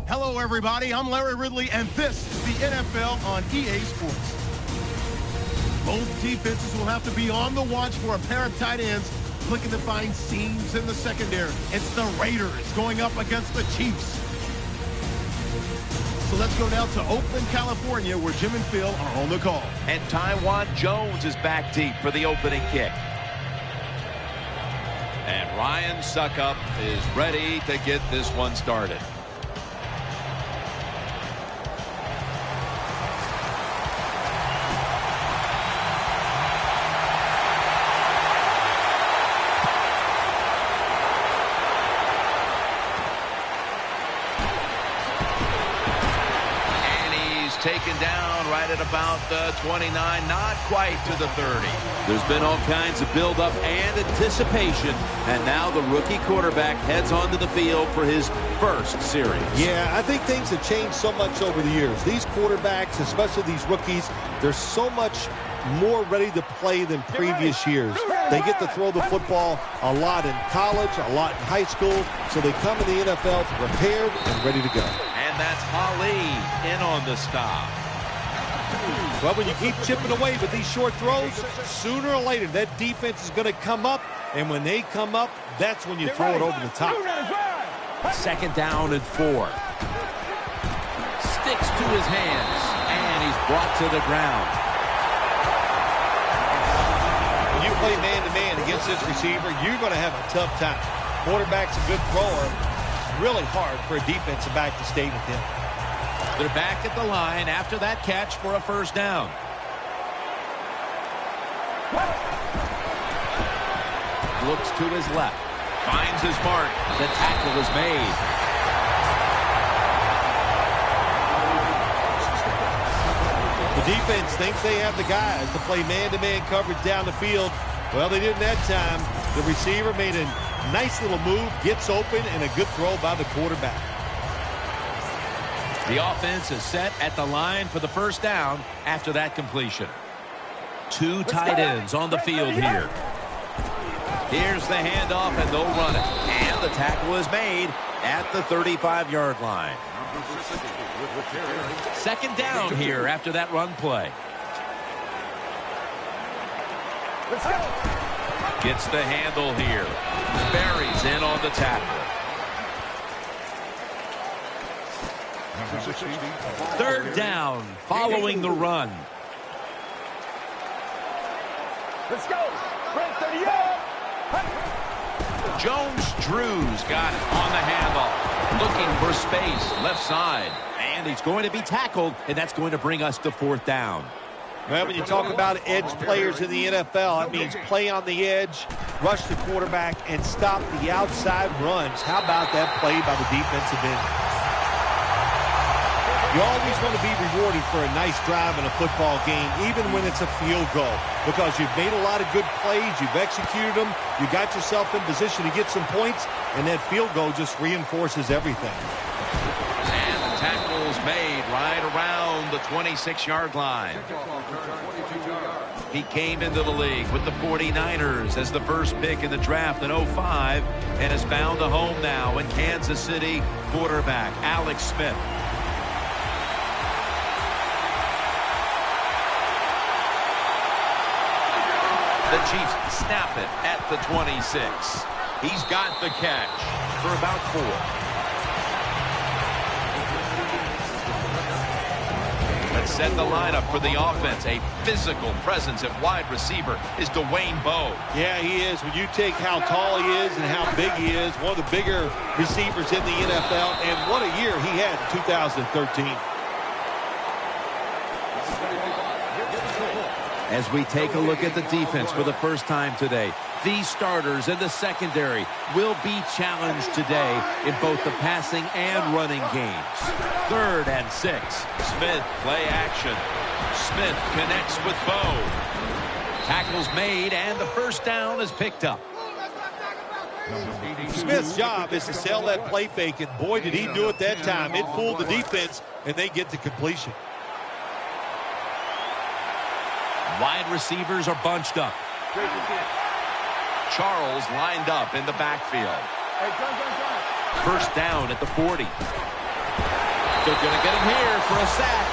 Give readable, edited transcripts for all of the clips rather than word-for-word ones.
Hello, everybody. I'm Larry Ridley, and this is the NFL on EA Sports. Both defenses will have to be on the watch for a pair of tight ends looking to find seams in the secondary. It's the Raiders going up against the Chiefs. So let's go down to Oakland, California, where Jim and Phil are on the call. And Taiwan Jones is back deep for the opening kick. And Ryan Suckup is ready to get this one started. Taken down right at about the 29, not quite to the 30. There's been all kinds of buildup and anticipation, and now the rookie quarterback heads onto the field for his first series. Yeah, I think things have changed so much over the years. These quarterbacks, especially these rookies, they're so much more ready to play than previous years. They get to throw the football a lot in college, a lot in high school, so they come in the NFL prepared and ready to go. And that's Ali in on the stop. Well, when you keep chipping away with these short throws, sooner or later that defense is going to come up, and when they come up, that's when you throw it over the top. Second down and 4. Sticks to his hands, and he's brought to the ground. When you play man-to-man against this receiver, you're going to have a tough time. Quarterback's a good thrower. Really hard for a defensive back to stay with him. They're back at the line after that catch for a first down. Looks to his left. Finds his mark. The tackle is made. The defense thinks they have the guys to play man-to-man coverage down the field. Well, they didn't that time. The receiver made a nice little move, gets open, and a good throw by the quarterback. The offense is set at the line for the first down after that completion. Two tight ends on the field here. Here's the handoff, and they'll run it. And the tackle is made at the 35-yard line. Second down here after that run play. Let's go. Gets the handle here. Berry's in on the tackle. Third down following the run. Let's go. Break 30 yards. Jones-Drews got it on the handoff. Looking for space, left side. And he's going to be tackled, and that's going to bring us to fourth down. Well, when you talk about edge players in the NFL, that means play on the edge, rush the quarterback, and stop the outside runs. How about that play by the defensive end? You always want to be rewarded for a nice drive in a football game, even when it's a field goal, because you've made a lot of good plays, you've executed them, you got yourself in position to get some points, and that field goal just reinforces everything. And the tackle's made right around the 26-yard line. He came into the league with the 49ers as the first pick in the draft in 2005 and has found a home now in Kansas City. Quarterback Alex Smith. The Chiefs snap it at the 26. He's got the catch for about 4. Let's set the lineup for the offense. A physical presence at wide receiver is Dwayne Bowe. Yeah, he is. When you take how tall he is and how big he is, one of the bigger receivers in the NFL, and what a year he had in 2013. As we take a look at the defense for the first time today, these starters in the secondary will be challenged today in both the passing and running games. 3rd and 6. Smith, play action. Smith connects with Bowe. Tackles made, and the first down is picked up. Smith's job is to sell that play fake, and boy, did he do it that time. It fooled the defense, and they get the completion. Wide receivers are bunched up. Charles lined up in the backfield. First down at the 40. They're going to get him here for a sack.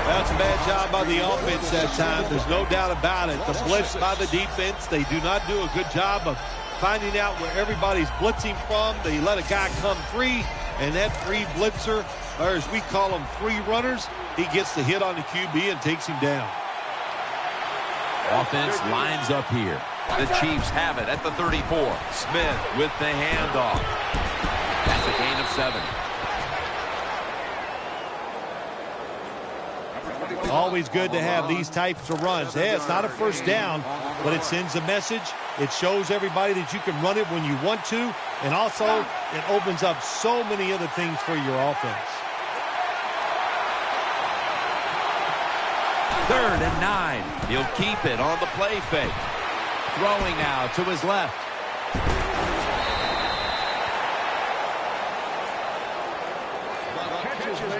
That's a bad job by the offense that time. There's no doubt about it. The blitz by the defense, they do not do a good job of finding out where everybody's blitzing from. They let a guy come free, and that free blitzer, or as we call them, free runners, he gets the hit on the QB and takes him down. Offense lines up here. The Chiefs have it at the 34. Smith with the handoff. That's a gain of 7. Always good to have these types of runs. Hey, it's not a first down, but it sends a message. It shows everybody that you can run it when you want to, and also it opens up so many other things for your offense. 3rd and 9. He'll keep it on the play fake. Throwing now to his left.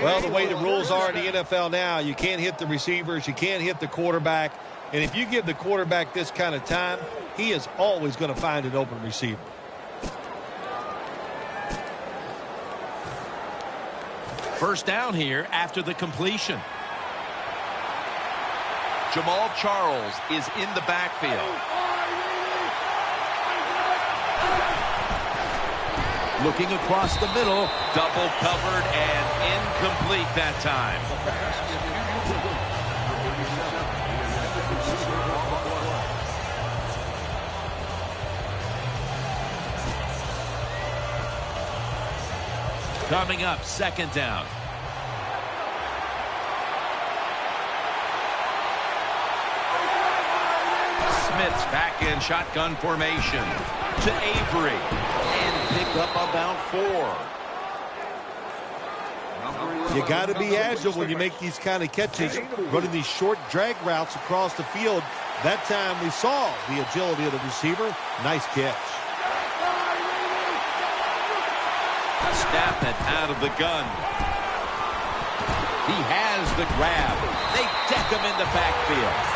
Well, the way the rules are in the NFL now, you can't hit the receivers, you can't hit the quarterback. And if you give the quarterback this kind of time, he is always going to find an open receiver. First down here after the completion. Jamal Charles is in the backfield. Looking across the middle, double covered and incomplete that time. Coming up, 2nd down. Smith's back in shotgun formation to Avery and picked up about 4. You got to be agile when you make these kind of catches, running these short drag routes across the field. That time we saw the agility of the receiver. Nice catch. Snap it out of the gun. He has the grab. They deck him in the backfield.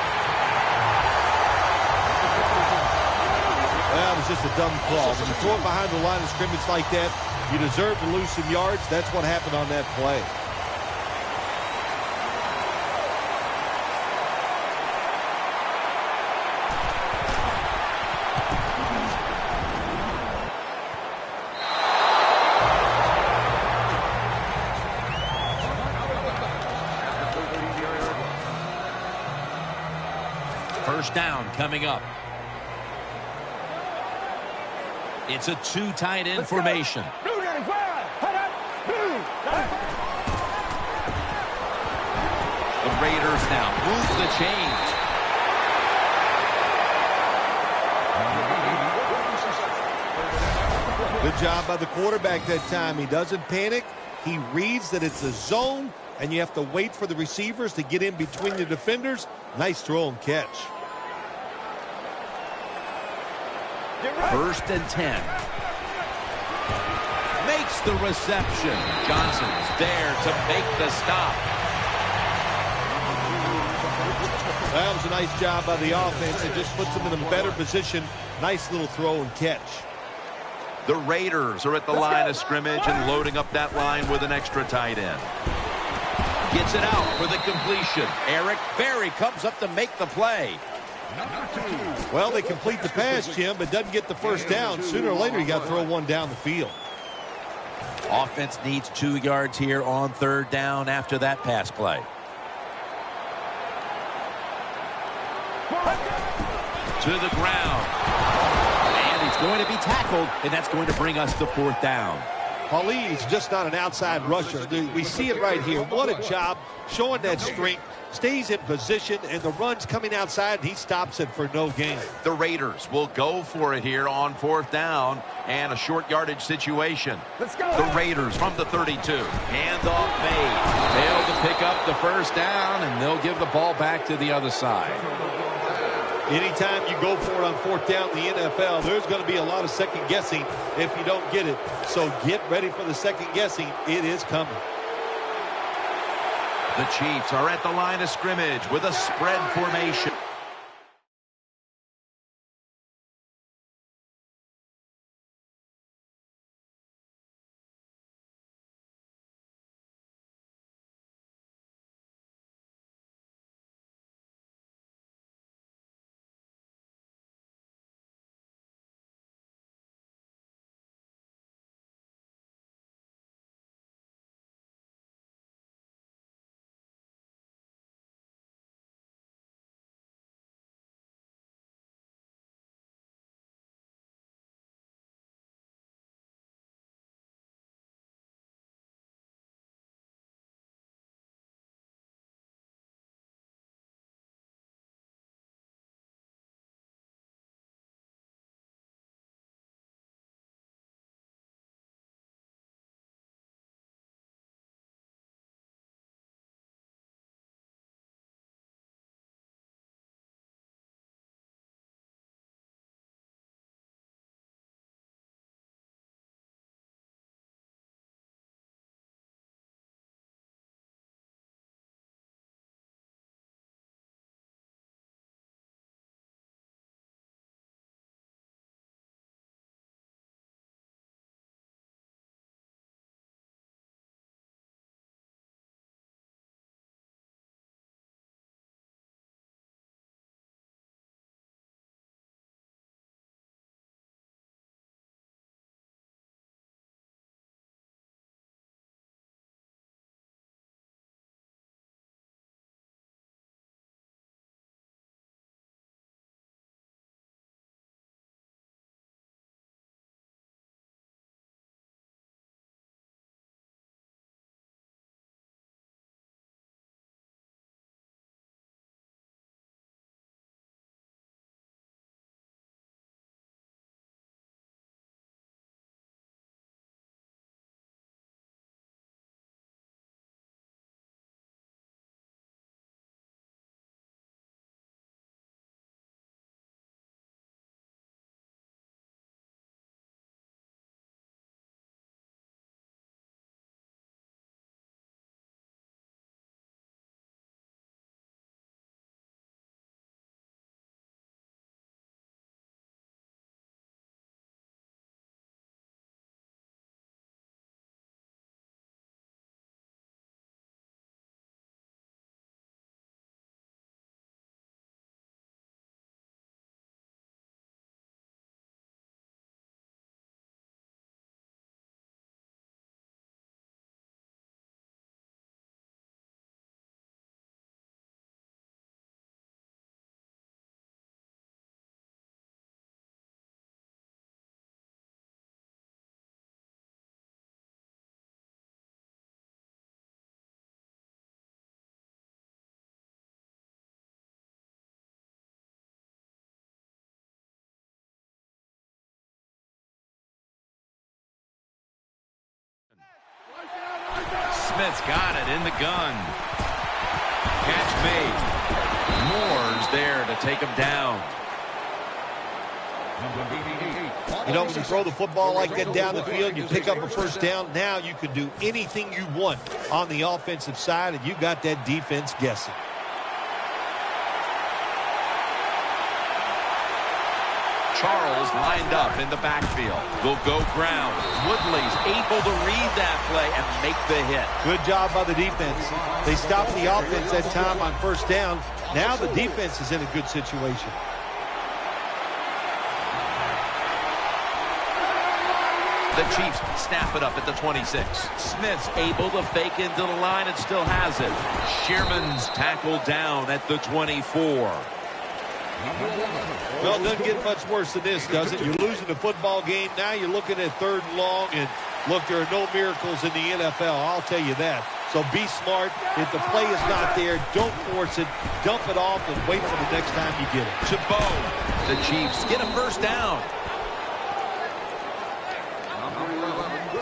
Well, it was just a dumb call. When you throw it behind the line of scrimmage like that, you deserve to lose some yards. That's what happened on that play. First down coming up. It's a 2 tight end formation. The Raiders now move the chains. Good job by the quarterback that time. He doesn't panic. He reads that it's a zone, and you have to wait for the receivers to get in between the defenders. Nice throw and catch. 1st and 10. Makes the reception. Johnson's there to make the stop. That was a nice job by the offense. It just puts them in a better position. Nice little throw and catch. The Raiders are at the line of scrimmage and loading up that line with an extra tight end. Gets it out for the completion. Eric Berry comes up to make the play. Well, they complete the pass, Jim, but doesn't get the first down. Sooner or later, you got to throw one down the field. Offense needs 2 yards here on 3rd down after that pass play. To the ground. And he's going to be tackled, and that's going to bring us to 4th down. Pauli's just not an outside rusher. We see it right here. What a job showing that strength. Stays in position, and the run's coming outside, and he stops it for no gain. The Raiders will go for it here on 4th down and a short yardage situation. Let's go. The Raiders from the 32. Handoff made. Failed to pick up the first down, and they'll give the ball back to the other side. Anytime you go for it on 4th down in the NFL, there's going to be a lot of second guessing if you don't get it. So get ready for the second guessing. It is coming. The Chiefs are at the line of scrimmage with a spread formation. Smith's got it in the gun. Catch made. Moore's there to take him down. You know, when you throw the football like that down the field, you pick up a first down. Now you can do anything you want on the offensive side, and you got that defense guessing. Charles lined up in the backfield. Will go ground. Woodley's able to read that play and make the hit. Good job by the defense. They stopped the offense that time on first down. Now the defense is in a good situation. The Chiefs snap it up at the 26. Smith's able to fake into the line and still has it. Shearman's tackled down at the 24. Well, it doesn't get much worse than this, does it? You're losing the football game. Now you're looking at 3rd and long, and look, there are no miracles in the NFL. I'll tell you that. So be smart. If the play is not there, don't force it. Dump it off and wait for the next time you get it. Chabot. The Chiefs get a first down.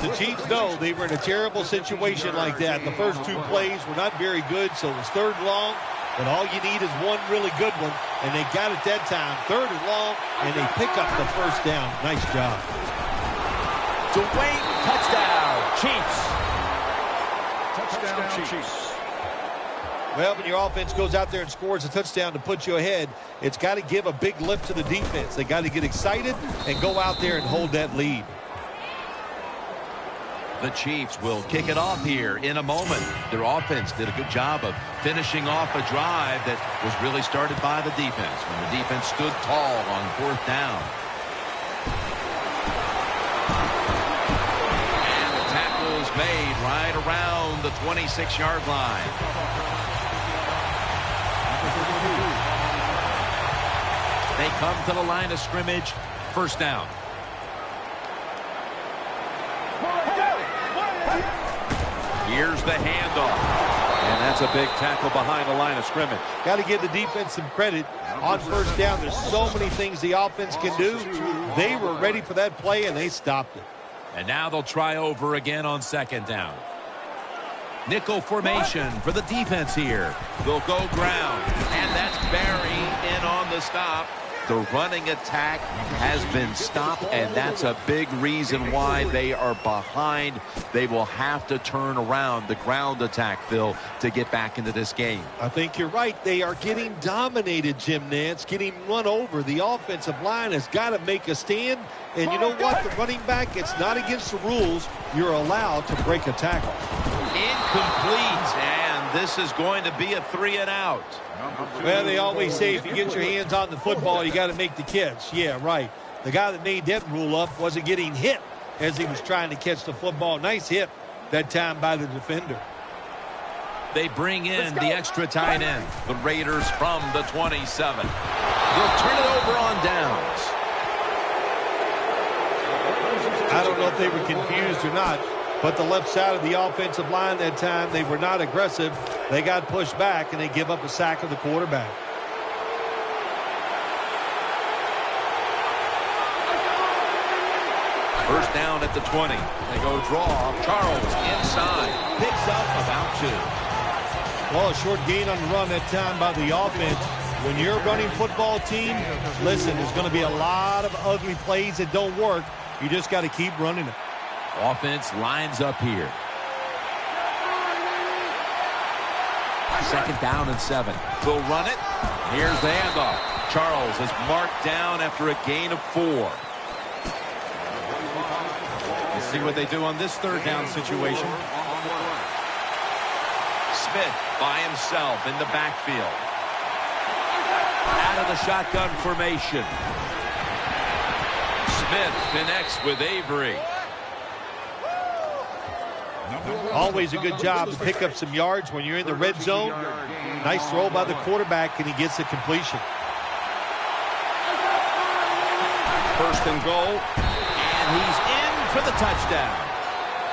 The Chiefs know they were in a terrible situation like that. The first 2 plays were not very good, so it was 3rd and long. But all you need is one really good one, and they got it that time. 3rd and long, and they pick up the first down. Nice job. Dwayne, touchdown, Chiefs. Touchdown, Chiefs. Well, when your offense goes out there and scores a touchdown to put you ahead, it's got to give a big lift to the defense. They got to get excited and go out there and hold that lead. The Chiefs will kick it off here in a moment. Their offense did a good job of finishing off a drive that was really started by the defense when the defense stood tall on 4th down. And the tackle is made right around the 26-yard line. They come to the line of scrimmage. First down. Here's the handoff. And that's a big tackle behind the line of scrimmage. Got to give the defense some credit. On first down, there's so many things the offense can do. They were ready for that play, and they stopped it. And now they'll try over again on 2nd down. Nickel formation for the defense here. They'll go ground. And that's Barry in on the stop. The running attack has been stopped, and that's a big reason why they are behind. They will have to turn around the ground attack, Phil, to get back into this game. I think you're right. They are getting dominated, Jim Nantz, getting run over. The offensive line has got to make a stand. And you know what? The running back, it's not against the rules. You're allowed to break a tackle. Incomplete, and this is going to be a 3-and-out. Well, they always say if you get your hands on the football, you got to make the catch. Yeah, right. The guy that made that rule up wasn't getting hit as he was trying to catch the football. Nice hit that time by the defender. They bring in the extra tight end. The Raiders from the 27. They'll turn it over on downs. I don't know if they were confused or not, but the left side of the offensive line that time, they were not aggressive. They got pushed back, and they give up a sack of the quarterback. First down at the 20. They go draw. Charles inside. Picks up about 2. Well, a short gain on the run that time by the offense. When you're a running football team, listen, there's going to be a lot of ugly plays that don't work. You just got to keep running it. Offense lines up here. 2nd down and 7. They'll run it. Here's the handoff. Charles is marked down after a gain of 4. Let's see what they do on this 3rd down situation. Smith by himself in the backfield. Out of the shotgun formation. Smith connects with Avery. Always a good job to pick up some yards when you're in the red zone. Nice throw by the quarterback, and he gets the completion. 1st and goal. And he's in for the touchdown.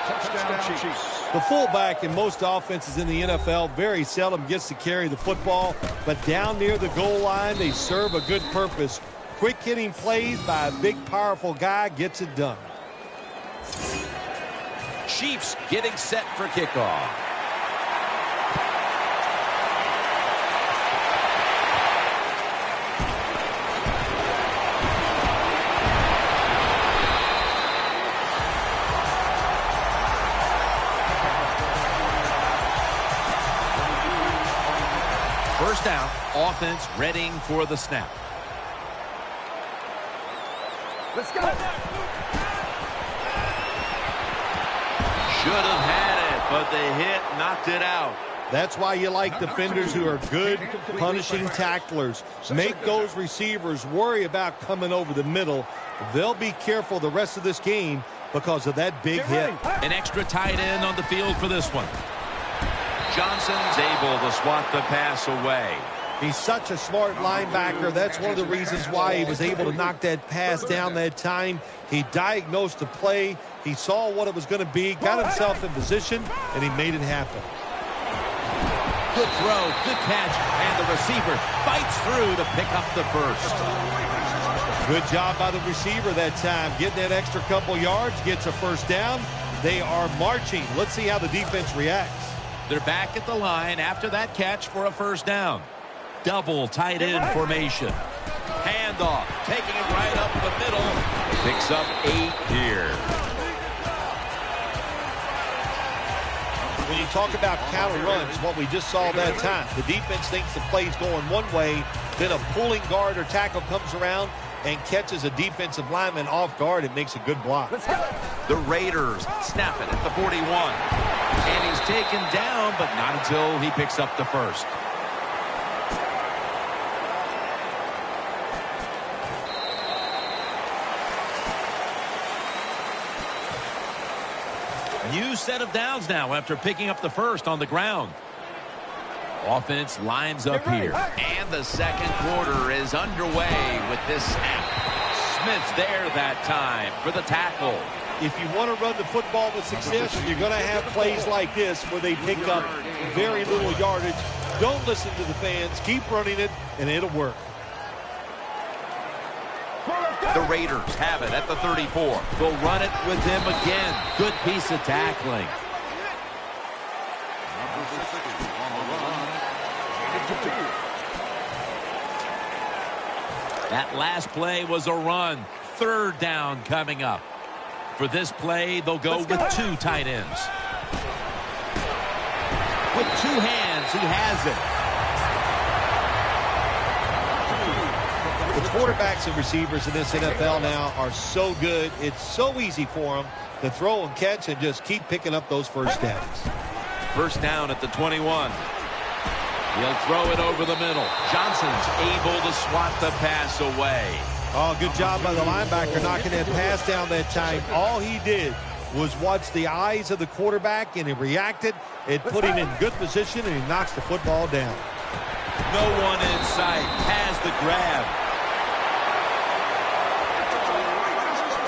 Touchdown, Chiefs. The fullback in most offenses in the NFL very seldom gets to carry the football, but down near the goal line, they serve a good purpose. Quick hitting plays by a big, powerful guy gets it done. Chiefs getting set for kickoff. first down. Offense readying for the snap. Let's go. Should have had it, but the hit knocked it out. That's why you like defenders who are good punishing tacklers. Make those receivers worry about coming over the middle. They'll be careful the rest of this game because of that big hit. An extra tight end on the field for this one. Johnson's able to swat the pass away. He's such a smart linebacker. That's one of the reasons why he was able to knock that pass down that time. He diagnosed the play. He saw what it was going to be, got himself in position, and he made it happen. Good throw, good catch, and the receiver fights through to pick up the first. Good job by the receiver that time. Getting that extra couple yards, gets a first down. They are marching. Let's see how the defense reacts. They're back at the line after that catch for a first down. Double tight end formation. Handoff, taking it right up the middle. Picks up 8 here. When you talk about counter runs, what we just saw that time, the defense thinks the play's going one way, then a pulling guard or tackle comes around and catches a defensive lineman off guard. It makes a good block. The Raiders snap it at the 41. And he's taken down, but not until he picks up the first. New set of downs now after picking up the first on the ground. Offense lines up here. And the second quarter is underway with this snap. Smith's there that time for the tackle. If you want to run the football with success, you're going to have plays like this where they pick up very little yardage. Don't listen to the fans. Keep running it, and it'll work. The Raiders have it at the 34. They'll run it with him again. Good piece of tackling. That last play was a run. Third down coming up. For this play, they'll go with 2 tight ends. With 2 hands, he has it. The quarterbacks and receivers in this NFL now are so good. It's so easy for them to throw and catch and just keep picking up those first downs. First down at the 21. He'll throw it over the middle. Johnson's able to swat the pass away. Oh, good job by the linebacker knocking that pass down that time. All he did was watch the eyes of the quarterback, and he reacted. It put him in good position, and he knocks the football down. No one in sight. Has the grab.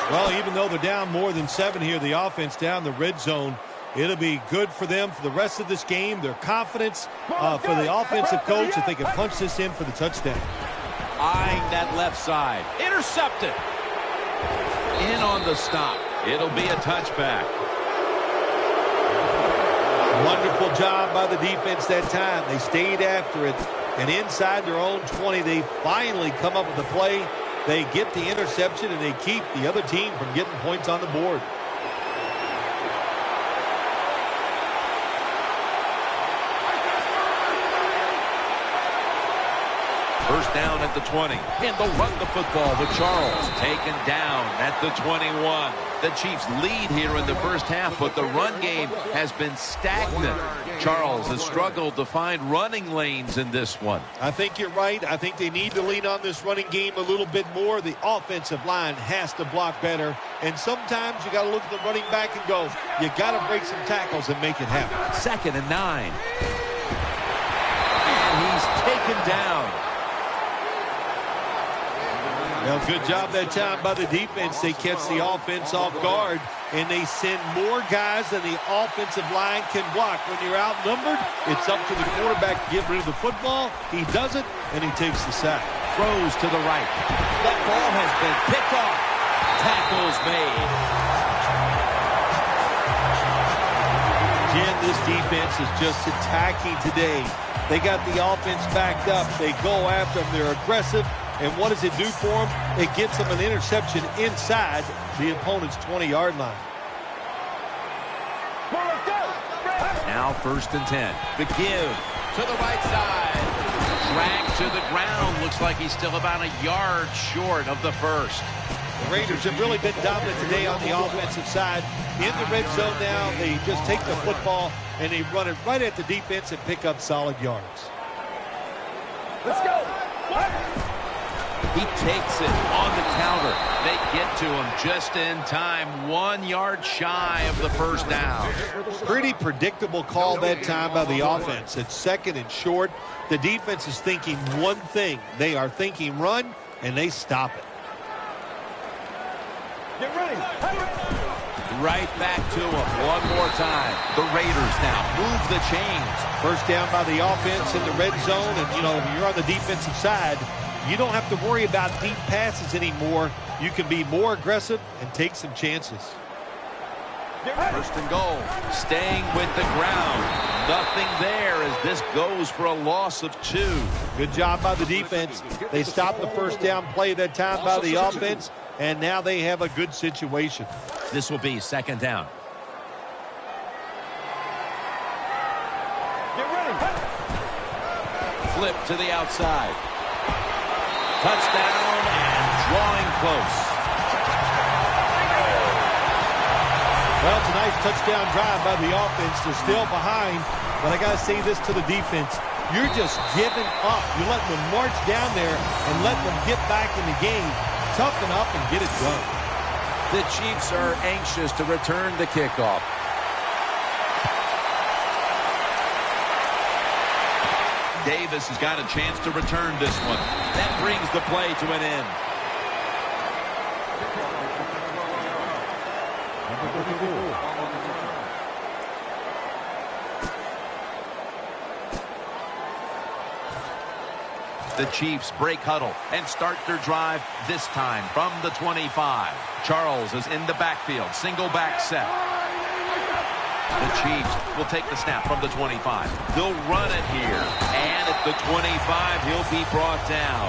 Well, even though they're down more than 7 here, the offense down the red zone, it'll be good for them for the rest of this game. Their confidence for the offensive coach if they can punch this in for the touchdown. Eyeing that left side. Intercepted. In on the stop. It'll be a touchback. Wonderful job by the defense that time. They stayed after it. And inside their own 20, they finally come up with the play. They get the interception, and they keep the other team from getting points on the board. First down at the 20. And they'll run the football with Charles. Taken down at the 21. The Chiefs lead here in the first half, but the run game has been stagnant. Charles has struggled to find running lanes in this one. I think you're right. I think they need to lean on this running game a little bit more. The offensive line has to block better. And sometimes you got to look at the running back and go, you got to break some tackles and make it happen. 2nd and 9. And he's taken down. Well, good job that time by the defense. They catch the offense off guard, and they send more guys than the offensive line can block. When you're outnumbered, it's up to the quarterback to get rid of the football. He does it, and he takes the sack. Throws to the right. That ball has been picked off. Tackles made. Jim, this defense is just attacking today. They got the offense backed up. They go after them. They're aggressive. And what does it do for them? It gets them an interception inside the opponent's 20-yard line. Now 1st and 10. The give to the right side. Dragged to the ground. Looks like he's still about a yard short of the first. The Raiders have really been dominant today on the offensive side. In the red zone now, they just take the football and they run it right at the defense and pick up solid yards. Let's go. He takes it on the counter. They get to him just in time. 1 yard shy of the first down. Pretty predictable call that time by the offense. It's second and short. The defense is thinking one thing. They are thinking run, and they stop it. Get ready. Right back to him one more time. The Raiders now move the chains. First down by the offense in the red zone. And, you know, if you're on the defensive side, you don't have to worry about deep passes anymore. You can be more aggressive and take some chances. First and goal. Staying with the ground. Nothing there as this goes for a loss of 2. Good job by the defense. They stopped the first down play that time by the offense, and now they have a good situation. This will be second down. Get ready. Flip to the outside. Touchdown and drawing close. Well, it's a nice touchdown drive by the offense. They're still behind, but I got to say this to the defense. You're just giving up. You're letting them march down there and let them get back in the game. Toughen up and get it done. The Chiefs are anxious to return the kickoff. Davis has got a chance to return this one. That brings the play to an end. The Chiefs break huddle and start their drive this time from the 25. Charles is in the backfield. Single back set. The Chiefs will take the snap from the 25. They'll run it here. And at the 25, he'll be brought down.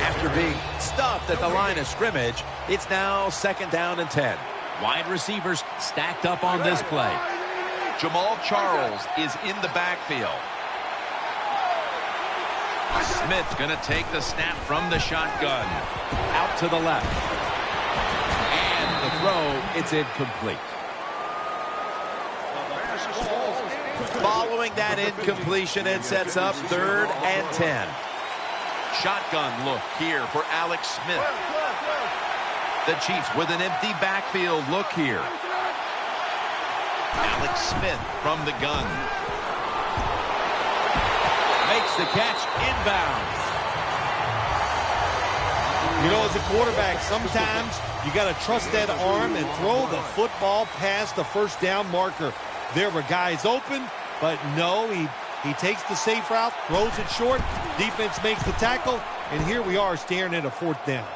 After being stopped at the line of scrimmage, it's now second down and 10. Wide receivers stacked up on this play. Jamal Charles is in the backfield. Smith's going to take the snap from the shotgun. Out to the left. And the throw, it's incomplete. Following that incompletion, it sets up third and 10. Shotgun look here for Alex Smith. The Chiefs with an empty backfield look here. Alex Smith from the gun. Makes the catch inbounds. You know, as a quarterback, sometimes you got to trust that arm and throw the football past the first down marker. There were guys open, but no, he takes the safe route, throws it short, defense makes the tackle, and here we are staring at a fourth down.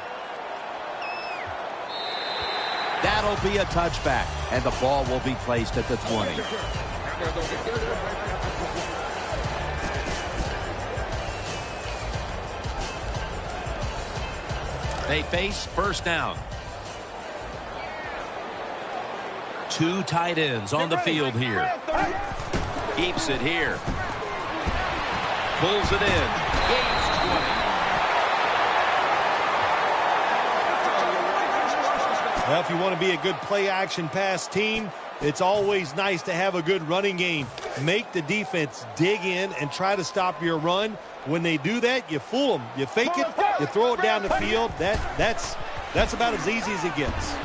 That'll be a touchback, and the ball will be placed at the 20. They face first down. 2 tight ends on the field here. Keeps it here. Pulls it in. Gains 20. Well, if you want to be a good play-action pass team, it's always nice to have a good running game. Make the defense dig in and try to stop your run. When they do that, you fool them. You fake it, you throw it down the field. That's about as easy as it gets.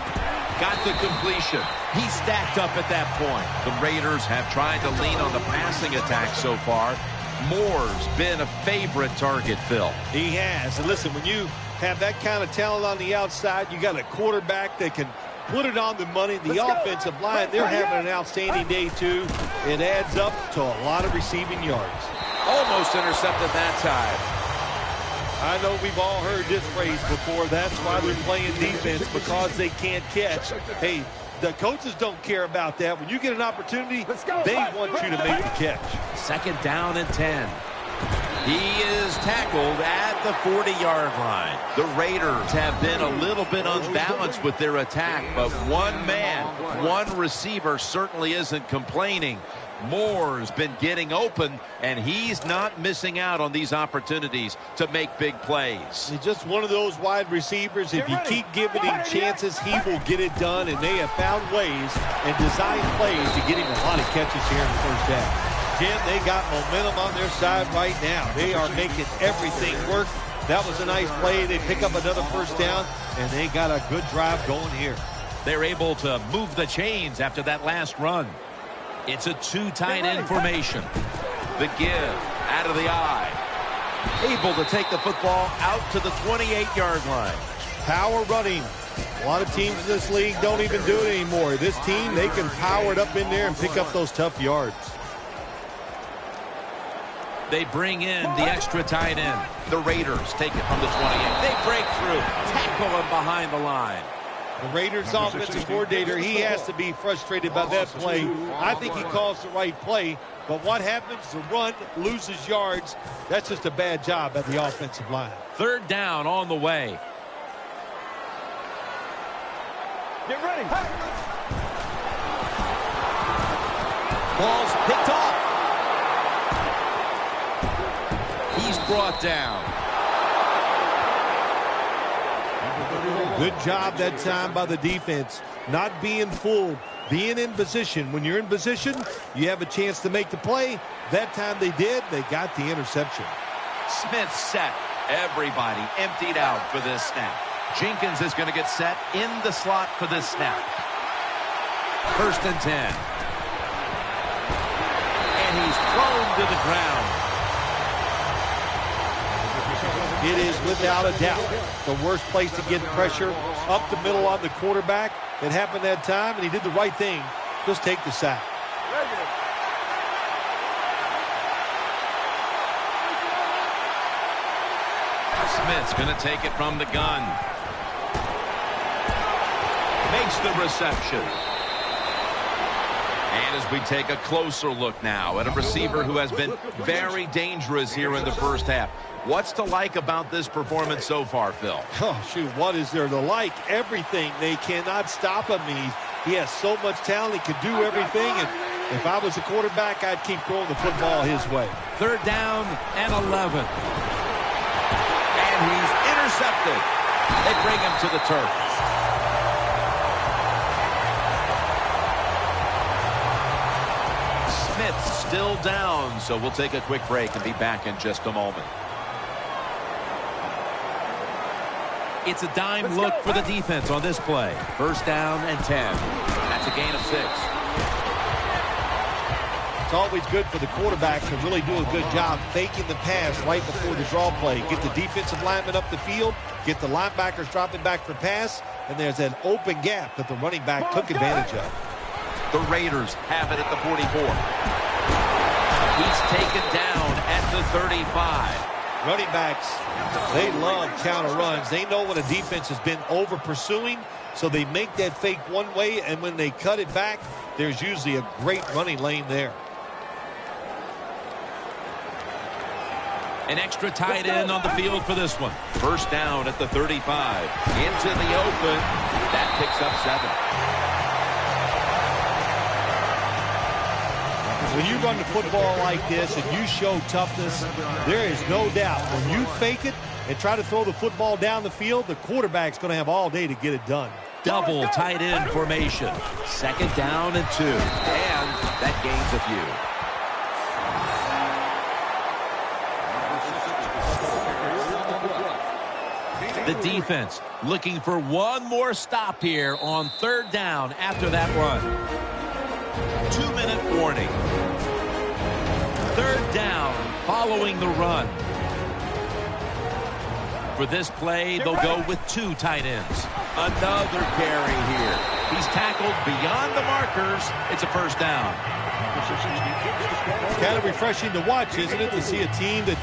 Got the completion. He's stacked up at that point. The Raiders have tried to lean on the passing attack so far. Moore's been a favorite target, Phil. He has. And listen, when you have that kind of talent on the outside, you got a quarterback that can put it on the money. The offensive line, they're having an outstanding day, too. It adds up to a lot of receiving yards. Almost intercepted that time. I know we've all heard this phrase before. That's why they're playing defense, because they can't catch. Hey, the coaches don't care about that. When you get an opportunity, they want you to make the catch. Second down and 10. He is tackled at the 40-yard line. The Raiders have been a little bit unbalanced with their attack, but one man, one receiver certainly isn't complaining. Moore's been getting open, and he's not missing out on these opportunities to make big plays. He's just one of those wide receivers. If you keep giving him chances, he will get it done, and they have found ways and designed plays to get him a lot of catches here in the first half. Jim, they got momentum on their side right now. They are making everything work. That was a nice play. They pick up another first down, and they got a good drive going here. They're able to move the chains after that last run. It's a two tight end formation. The give out of the eye. Able to take the football out to the 28-yard line. Power running. A lot of teams in this league don't even do it anymore. This team, they can power it up in there and pick up those tough yards. They bring in the extra tight end. The Raiders take it from the 28. They break through. Tackle him behind the line. The Raiders offensive coordinator, he has to be frustrated by that play. I think he calls the right play, but what happens? The run loses yards. That's just a bad job at the offensive line. Third down on the way. Get ready. Ball's picked off. He's brought down. Good job that time by the defense. Not being fooled, being in position. When you're in position, you have a chance to make the play. That time they did. They got the interception. Smith set. Everybody emptied out for this snap. Jenkins is going to get set in the slot for this snap. 1st and 10. And he's thrown to the ground. It is without a doubt the worst place to get pressure up the middle on the quarterback. It happened that time, and he did the right thing. Just take the sack. Smith's going to take it from the gun. Makes the reception. And as we take a closer look now at a receiver who has been very dangerous here in the first half. What's to like about this performance so far, Phil? Oh, shoot, what is there to like? Everything. They cannot stop him. He has so much talent. He can do everything. And if I was a quarterback, I'd keep throwing the football his way. 3rd down and 11. And he's intercepted. They bring him to the turf. Smith's still down, so we'll take a quick break and be back in just a moment. It's a dime look for the defense on this play. 1st down and 10. That's a gain of 6. It's always good for the quarterback to really do a good job faking the pass right before the draw play. Get the defensive lineman up the field, get the linebackers dropping back for pass, and there's an open gap that the running back took advantage of. The Raiders have it at the 44. He's taken down at the 35. Running backs, they love counter runs. They know when a defense has been over pursuing, so they make that fake one way, and when they cut it back, there's usually a great running lane there. An extra tight end on the field for this one. 1st down at the 35. Into the open. That picks up 7. When you run the football like this and you show toughness, there is no doubt when you fake it and try to throw the football down the field, the quarterback's going to have all day to get it done. Double tight end formation. 2nd down and 2. And that gains a few. The defense looking for one more stop here on 3rd down after that run. 2-minute warning. 3rd down following the run. For this play, they'll go with 2 tight ends. Another carry here. He's tackled beyond the markers. It's a 1st down. It's kind of refreshing to watch, isn't it, to see a team that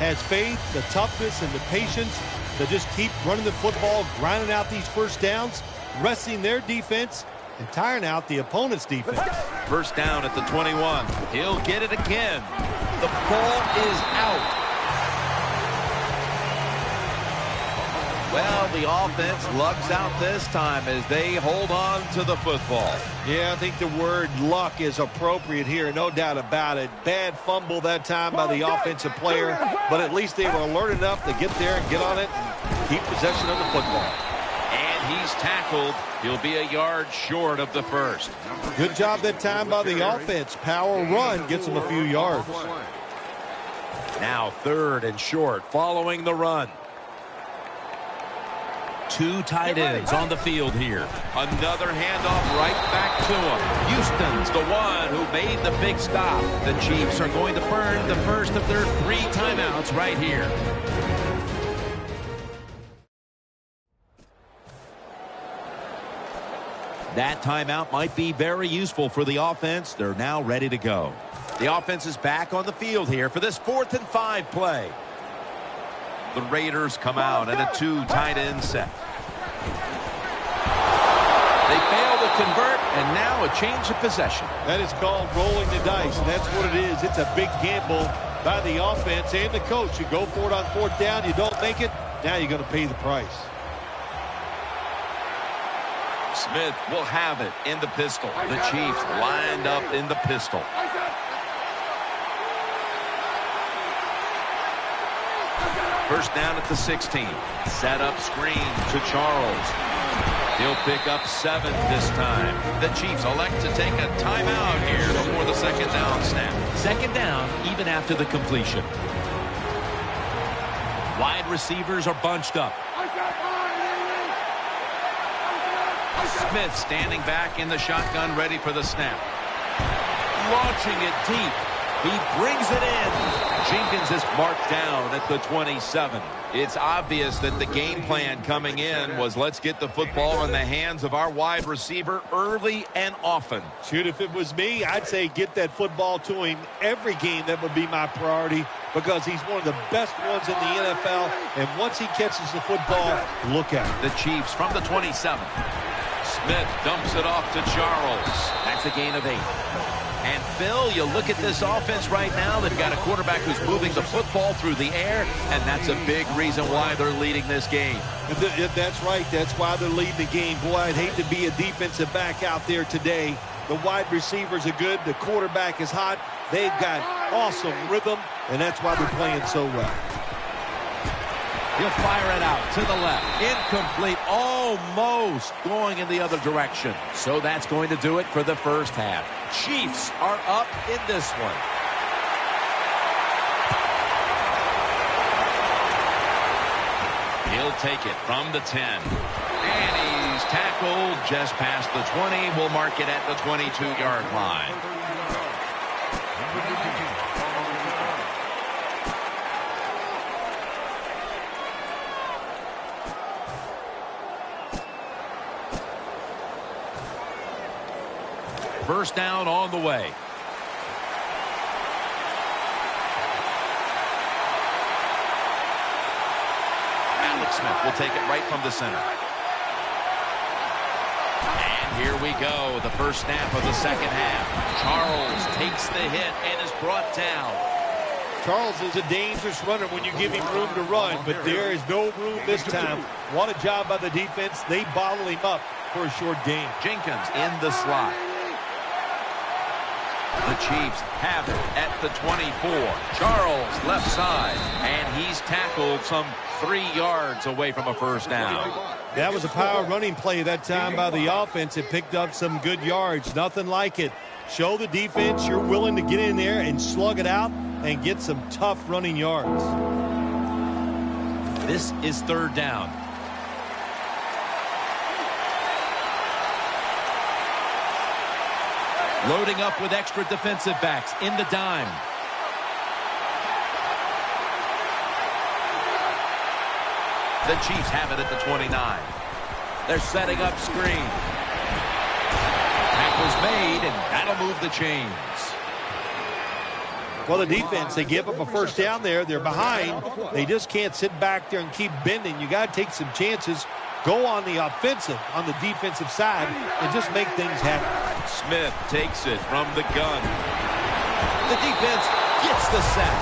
has faith, the toughness, and the patience to just keep running the football, grinding out these 1st downs, resting their defense, and tiring out the opponent's defense. 1st down at the 21. He'll get it again. The ball is out. Well, the offense lugs out this time as they hold on to the football. Yeah, I think the word luck is appropriate here, no doubt about it. Bad fumble that time by the offensive player, but at least they were alert enough to get there and get on it and keep possession of the football. And he's tackled. He'll be a yard short of the first. Good job that time by the offense. Power run gets them a few yards. Now 3rd and short following the run. 2 tight ends on the field here. Another handoff right back to him. Houston's the one who made the big stop. The Chiefs are going to burn the first of their 3 timeouts right here. That timeout might be very useful for the offense. They're now ready to go. The offense is back on the field here for this 4th and 5 play. The Raiders come out in a 2 tight end set. They fail to convert, and now a change of possession. That is called rolling the dice, and that's what it is. It's a big gamble by the offense and the coach. You go for it on 4th down, you don't make it, now you're going to pay the price. Smith will have it in the pistol. The Chiefs lined up in the pistol. First down at the 16. Set up screen to Charles. He'll pick up 7 this time. The Chiefs elect to take a timeout here before the 2nd down snap. 2nd down even after the completion. Wide receivers are bunched up. Smith standing back in the shotgun, ready for the snap. Launching it deep. He brings it in. Jenkins is marked down at the 27. It's obvious that the game plan coming in was let's get the football in the hands of our wide receiver early and often. Shoot, if it was me, I'd say get that football to him every game. That would be my priority because he's one of the best ones in the NFL. And once he catches the football, look out. The Chiefs from the 27. Smith dumps it off to Charles. That's a gain of 8. And, Phil, you look at this offense right now. They've got a quarterback who's moving the football through the air, and that's a big reason why they're leading this game. That's right. That's why they're leading the game. Boy, I'd hate to be a defensive back out there today. The wide receivers are good. The quarterback is hot. They've got awesome rhythm, and that's why they're playing so well. He'll fire it out to the left. Incomplete. Almost going in the other direction. So that's going to do it for the first half. Chiefs are up in this one. He'll take it from the 10. And he's tackled just past the 20. We'll mark it at the 22-yard line. First down on the way. Alex Smith will take it right from the center. And here we go. The first snap of the 2nd half. Charles takes the hit and is brought down. Charles is a dangerous runner when you give him room to run, but there is no room this time. What a job by the defense. They bottle him up for a short gain. Jenkins in the slot. The Chiefs have it at the 24. Charles left side, and he's tackled some 3 yards away from a first down. That was a power running play that time by the offense. It picked up some good yards. Nothing like it. Show the defense you're willing to get in there and slug it out and get some tough running yards. This is 3rd down. Loading up with extra defensive backs in the dime. The Chiefs have it at the 29. They're setting up screen. Tackle's made, and that'll move the chains. Well, the defense, they give up a first down there. They're behind. They just can't sit back there and keep bending. You got to take some chances. Go on the offensive, on the defensive side, and just make things happen. Smith takes it from the gun. The defense gets the sack.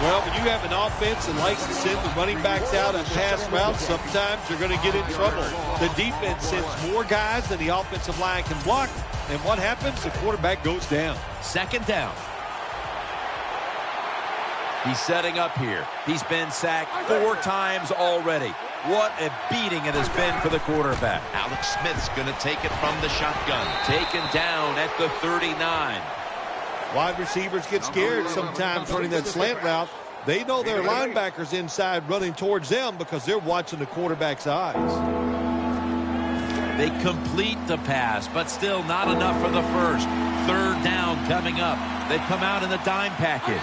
Well, when you have an offense that likes to send the running backs out and pass routes, sometimes you're going to get in trouble. The defense sends more guys than the offensive line can block. And what happens? The quarterback goes down. Second down. He's setting up here. He's been sacked 4 times already. What a beating it has been for the quarterback. Alex Smith's going to take it from the shotgun. Taken down at the 39. Wide receivers get scared sometimes running that slant route. They know their linebackers inside running towards them because they're watching the quarterback's eyes. They complete the pass, but still not enough for the first. Third down coming up. They come out in the dime package.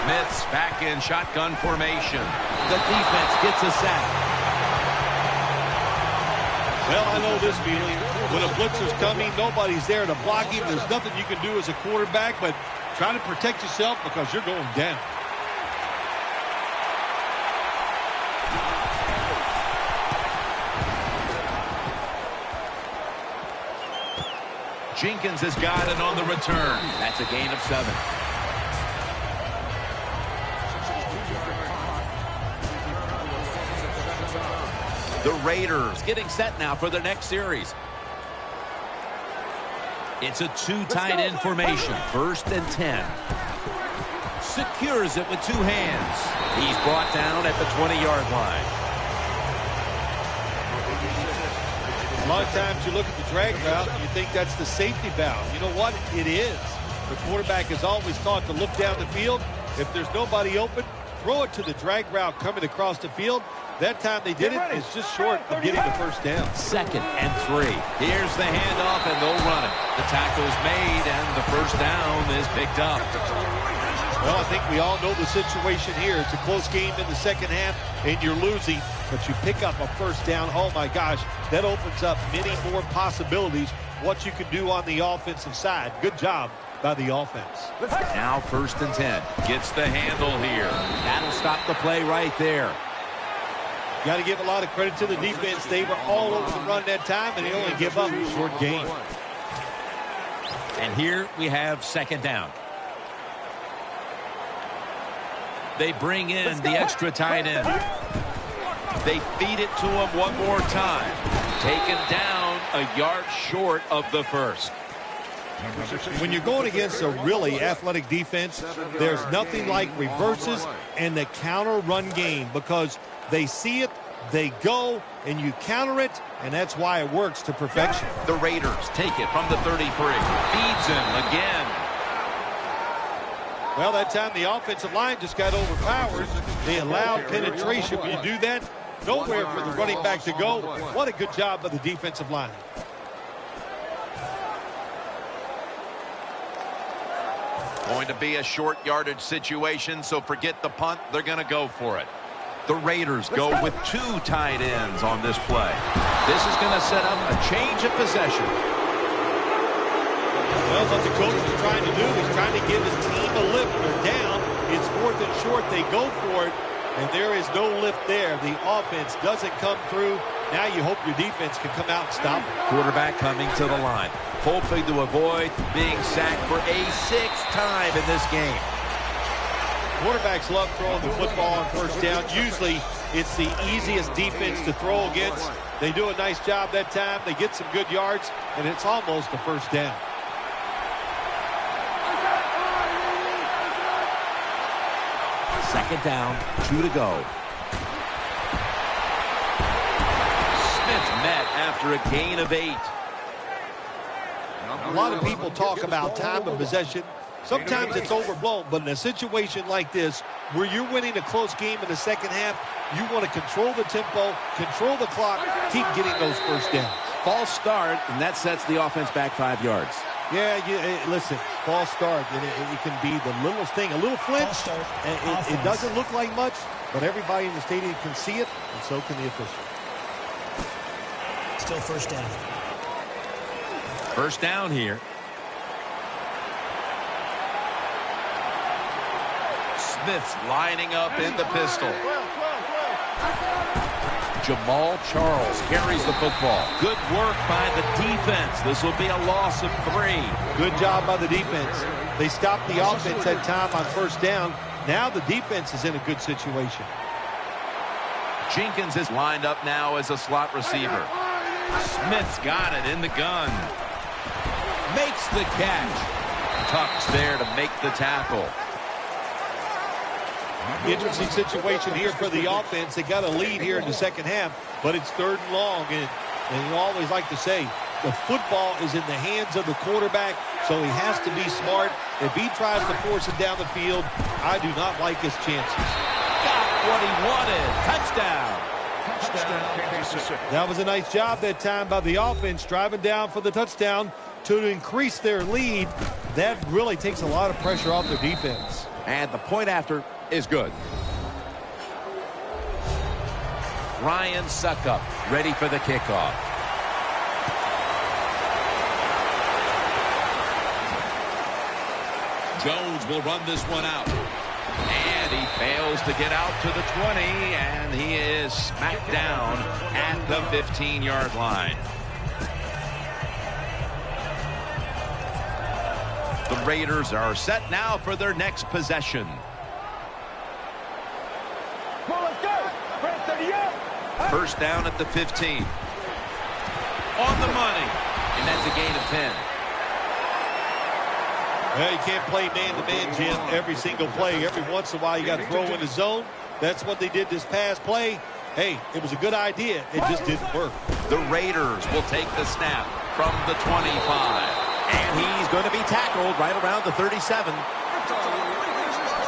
Smith's back in shotgun formation. The defense gets a sack. Well, I know this feeling. When a blitzer's coming, nobody's there to block him. There's nothing you can do as a quarterback, but try to protect yourself because you're going down. Jenkins has got it on the return. That's a gain of 7. The Raiders getting set now for their next series. It's a 2 tight end formation. 1st and 10. Secures it with 2 hands. He's brought down at the 20-yard line. A lot of times you look at the drag route and you think that's the safety valve. You know what? It is. The quarterback is always taught to look down the field. If there's nobody open, throw it to the drag route coming across the field. That time they did it. It's just short of getting the first down. 2nd and 3. Here's the handoff, and they'll run it. The tackle's made, and the first down is picked up. Well, I think we all know the situation here. It's a close game in the second half, and you're losing, but you pick up a first down. Oh, my gosh, that opens up many more possibilities, what you can do on the offensive side. Good job by the offense. Now 1st and 10. Gets the handle here. That'll stop the play right there. Got to give a lot of credit to the defense. They were all over the run that time, and they only give up a short gain. And here we have 2nd down. They bring in the extra tight end. They feed it to him one more time. Taken down a yard short of the first. When you're going against a really athletic defense, there's nothing like reverses and the counter run game because they see it, they go, and you counter it, and that's why it works to perfection. The Raiders take it from the 33. Feeds him again. Well, that time the offensive line just got overpowered. They allowed penetration. When you do that, nowhere for the running back to go. What a good job by the defensive line. Going to be a short yardage situation, so forget the punt. They're going to go for it. The Raiders go with 2 tight ends on this play. This is going to set up a change of possession. Well, what the coach is trying to do is trying to give his team a lift. They're down. It's 4th and short. They go for it, and there is no lift there. The offense doesn't come through. Now you hope your defense can come out and stop it. Quarterback coming to the line, hoping to avoid being sacked for a 6th time in this game. Quarterbacks love throwing the football on first down. Usually it's the easiest defense to throw against. They do a nice job that time. They get some good yards, and it's almost a first down. Second down, 2 to go. Smith met after a gain of 8. A lot of people talk about time of possession. Sometimes it's overblown, but in a situation like this, where you're winning a close game in the second half, you want to control the tempo, control the clock, keep getting those first downs. False start, and that sets the offense back 5 yards. Yeah, listen, false start, and it can be the littlest thing. A little flinch, it doesn't look like much, but everybody in the stadium can see it, and so can the official. Still first down. First down here. Smith's lining up in the pistol. Jamal Charles carries the football. Good work by the defense. This will be a loss of 3. Good job by the defense. They stopped the offense that time on first down. Now the defense is in a good situation. Jenkins is lined up now as a slot receiver. Smith's got it in the gun. Makes the catch. Tucks there to make the tackle. Interesting situation here for the offense. They got a lead here in the second half, but it's 3rd and long. And you always like to say, the football is in the hands of the quarterback, so he has to be smart. If he tries to force it down the field, I do not like his chances. Got what he wanted. Touchdown. That was a nice job that time by the offense, driving down for the touchdown to increase their lead. That really takes a lot of pressure off their defense. And the point after is good. Ryan Suckup ready for the kickoff. Jones will run this one out. And he fails to get out to the 20, and he is smacked down at the 15-yard line. The Raiders are set now for their next possession. First down at the 15. On the money, and that's a gain of 10. Well, you can't play man-to-man, Jim, every single play. Every once in a while, you got to throw in the zone. That's what they did this past play. Hey, it was a good idea. It just didn't work. The Raiders will take the snap from the 25. And he's going to be tackled right around the 37.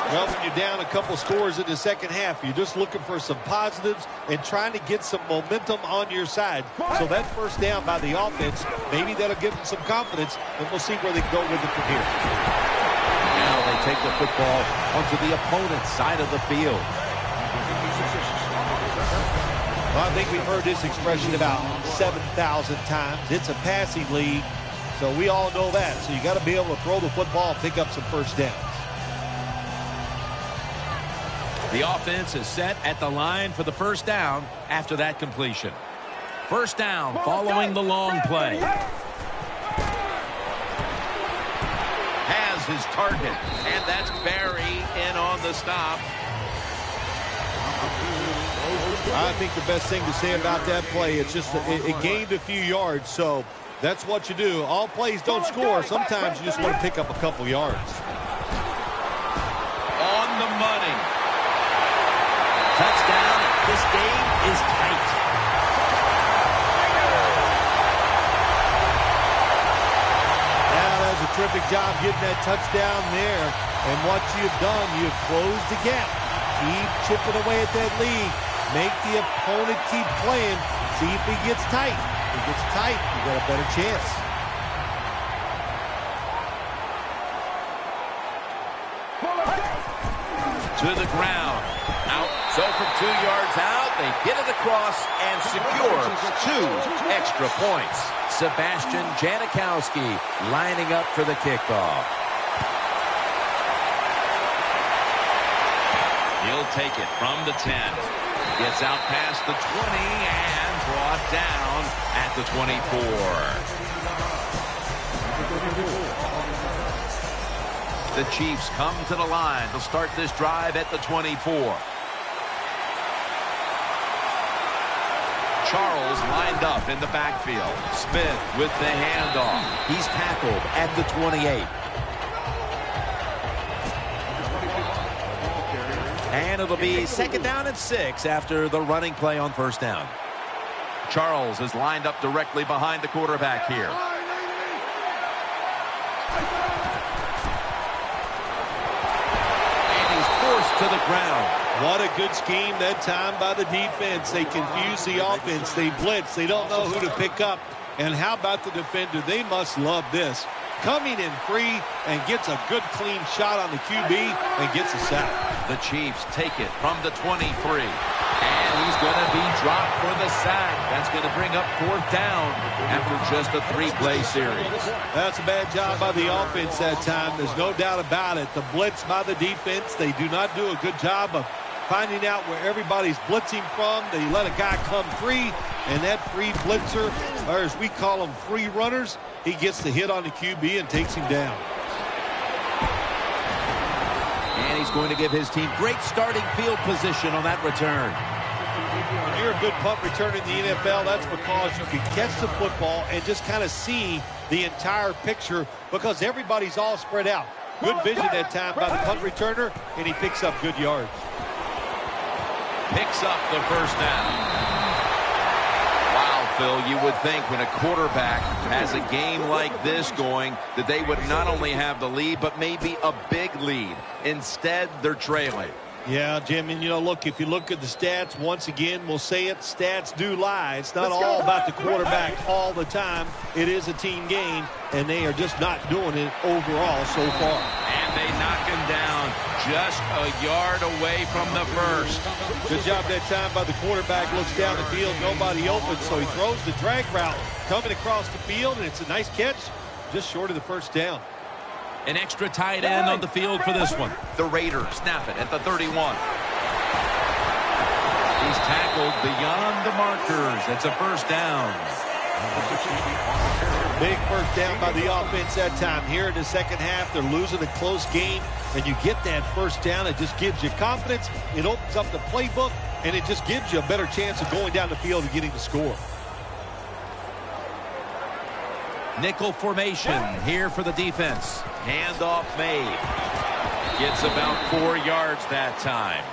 Well, when you're down a couple scores in the second half, you're just looking for some positives and trying to get some momentum on your side. So that first down by the offense, maybe that'll give them some confidence, and we'll see where they can go with it from here. Now they take the football onto the opponent's side of the field. Well, I think we've heard this expression about 7,000 times. It's a passing league, so we all know that. So you got to be able to throw the football and pick up some first downs. The offense is set at the line for the first down after that completion. First down following the long play. Has his target, and that's Barry in on the stop. I think the best thing to say about that play, it's just it gained a few yards, so that's what you do. All plays don't score. Sometimes you just want to pick up a couple yards. On the money. Touchdown. This game is tight. Now that's a terrific job getting that touchdown there. And what you've done, you've closed the gap. Keep chipping away at that lead. Make the opponent keep playing. See if he gets tight. If he gets tight, you got a better chance. To the ground. Out. So from 2 yards out, they get it across and secure 2 extra points. Sebastian Janikowski lining up for the kickoff. He'll take it from the 10. Gets out past the 20 and brought down at the 24. The Chiefs come to the line to start this drive at the 24. Charles lined up in the backfield. Smith with the handoff. He's tackled at the 28. And it'll be second down and 6 after the running play on first down. Charles is lined up directly behind the quarterback here. And he's forced to the ground. What a good scheme that time by the defense. They confuse the offense. They blitz. They don't know who to pick up. And how about the defender? They must love this. Coming in free and gets a good clean shot on the QB and gets a sack. The Chiefs take it from the 23. And he's going to be dropped for the sack. That's going to bring up fourth down after just a 3-play series. That's a bad job by the offense that time. There's no doubt about it. The blitz by the defense, they do not do a good job of finding out where everybody's blitzing from. They let a guy come free, and that free blitzer, or as we call them, free runners, he gets the hit on the QB and takes him down. And he's going to give his team great starting field position on that return. When you're a good punt return in the NFL, that's because you can catch the football and just kind of see the entire picture because everybody's all spread out. Good vision that time by the punt returner, and he picks up good yards. Picks up the first down. Wow, Phil, you would think when a quarterback has a game like this going that they would not only have the lead, but maybe a big lead. Instead, they're trailing. Yeah, Jim, and look, if you look at the stats, once again, we'll say it, stats do lie. It's not all about the quarterback all the time. It is a team game, and they are just not doing it overall so far. And they knock him down just a yard away from the first. Good job that time by the quarterback. Looks down the field, nobody open, so he throws the drag route coming across the field, and it's a nice catch, just short of the first down. An extra tight end on the field for this one. The Raiders snap it at the 31. He's tackled beyond the markers. It's a first down. Big first down by the offense that time. Here in the second half, they're losing a close game, and you get that first down. It just gives you confidence. It opens up the playbook, and it just gives you a better chance of going down the field and getting the score. Nickel formation here for the defense. Handoff made. Gets about 4 yards that time.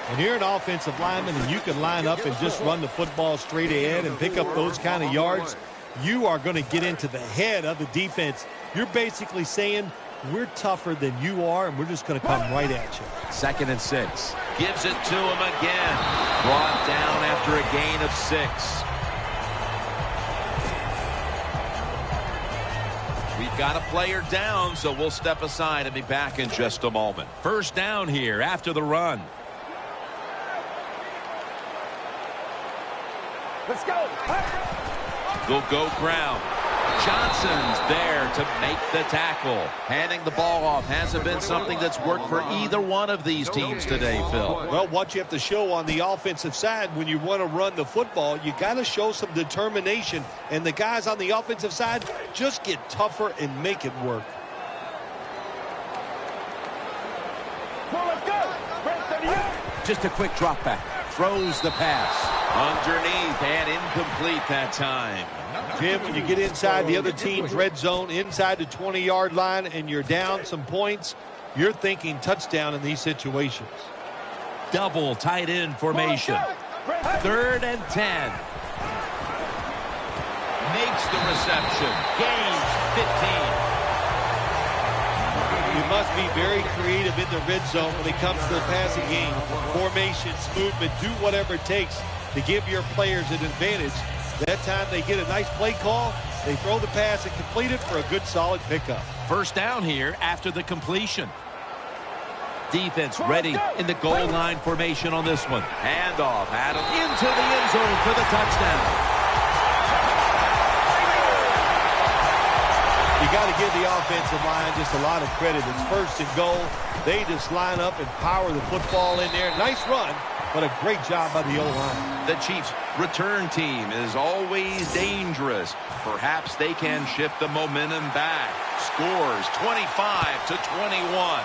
When you're an offensive lineman and you can line up and just run the football straight ahead and pick up those kind of yards, you are going to get into the head of the defense. You're basically saying, we're tougher than you are, and we're just going to come right at you. 2nd and 6. Gives it to him again. Brought down after a gain of 6. We've got a player down, so we'll step aside and be back in just a moment. First down here after the run. Let's go. They'll go ground. Johnson's there to make the tackle. Handing the ball off hasn't been something that's worked for either one of these teams today, Phil. Well, what you have to show on the offensive side when you want to run the football, you got to show some determination. And the guys on the offensive side just get tougher and make it work. Just a quick drop back. Throws the pass. Underneath and incomplete that time. Jim, when you get inside the other team's red zone, inside the 20-yard line, and you're down some points, you're thinking touchdown in these situations. Double tight end formation. 3rd and 10. Makes the reception. Gains 15. You must be very creative in the red zone when it comes to the passing game. Formations, movement, do whatever it takes to give your players an advantage. That time they get a nice play call, they throw the pass and complete it for a good solid pickup. First down here after the completion. Defense ready in the goal line formation on this one. Handoff, Adam Into the end zone for the touchdown. You got to give the offensive line just a lot of credit. It's 1st and goal. They just line up and power the football in there. Nice run, but a great job by the O-line. The Chiefs' return team is always dangerous. Perhaps they can shift the momentum back. Scores 25-21.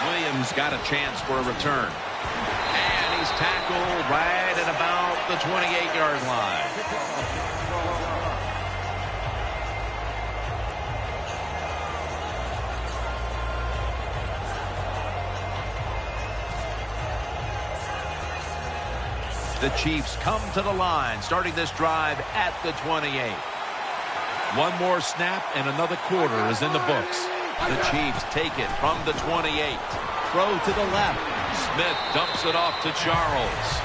Williams got a chance for a return. And he's tackled right at about the 28-yard line. The Chiefs come to the line, starting this drive at the 28. One more snap and another quarter is in the books. The Chiefs take it from the 28. Throw to the left. Smith dumps it off to Charles.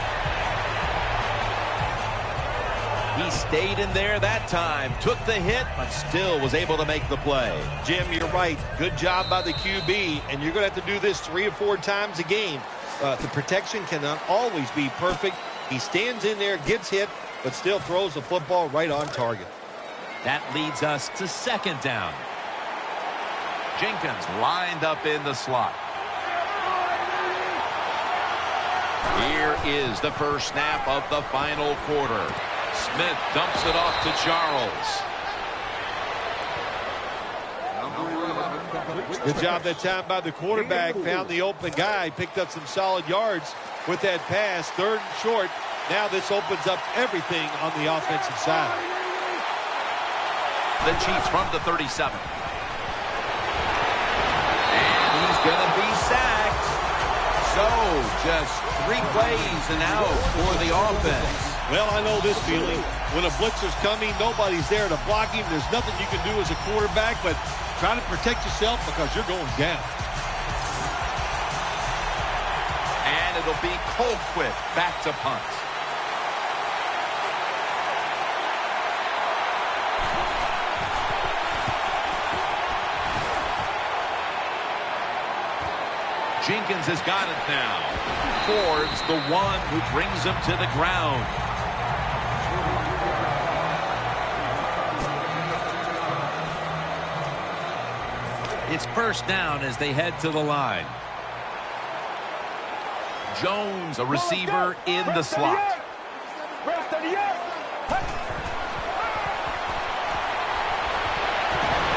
He stayed in there that time, took the hit, but still was able to make the play. Jim, you're right. Good job by the QB, and you're going to have to do this 3 or 4 times a game. The protection cannot always be perfect. He stands in there, gets hit, but still throws the football right on target. That leads us to 2nd down. Jenkins lined up in the slot. Here is the first snap of the final quarter. Smith dumps it off to Charles. Good job that time by the quarterback. Found the open guy. Picked up some solid yards with that pass. 3rd and short. Now this opens up everything on the offensive side. The Chiefs from the 37. And he's going to be sacked. So just 3 plays and out for the offense. Well, I know this feeling. When a blitzer's coming, nobody's there to block him. There's nothing you can do as a quarterback, but try to protect yourself because you're going down. And it'll be Colquitt back to punt. Jenkins has got it now. Ford's the one who brings him to the ground. It's first down as they head to the line. Jones, a receiver in the slot.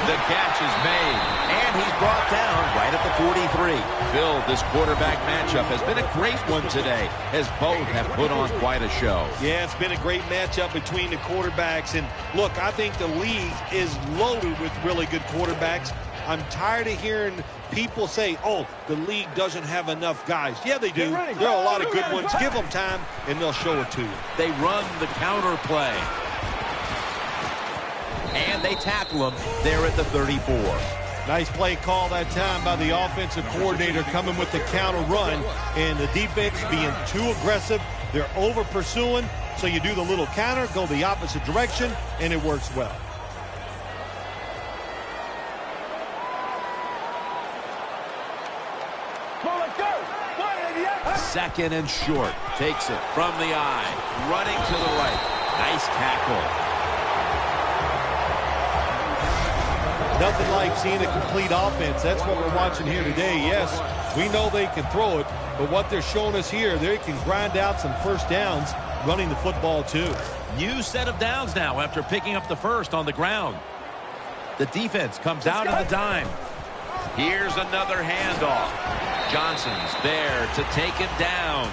The catch is made. And he's brought down right at the 43. Phil, this quarterback matchup has been a great one today, as both have put on quite a show. Yeah, it's been a great matchup between the quarterbacks. And look, I think the league is loaded with really good quarterbacks. I'm tired of hearing people say, oh, the league doesn't have enough guys. Yeah, they do. There are a lot of good ones. Give them time, and they'll show it to you. They run the counter play. And they tackle him there at the 34. Nice play call that time by the offensive coordinator coming with the counter run. And the defense being too aggressive. They're over pursuing. So you do the little counter, go the opposite direction, and it works well. Second and short. Takes it from the eye. Running to the right. Nice tackle. Nothing like seeing a complete offense. That's what we're watching here today. Yes, we know they can throw it, but what they're showing us here, they can grind out some first downs running the football too. New set of downs now after picking up the first on the ground. The defense comes out in the dime. Here's another handoff. Johnson's there to take him down.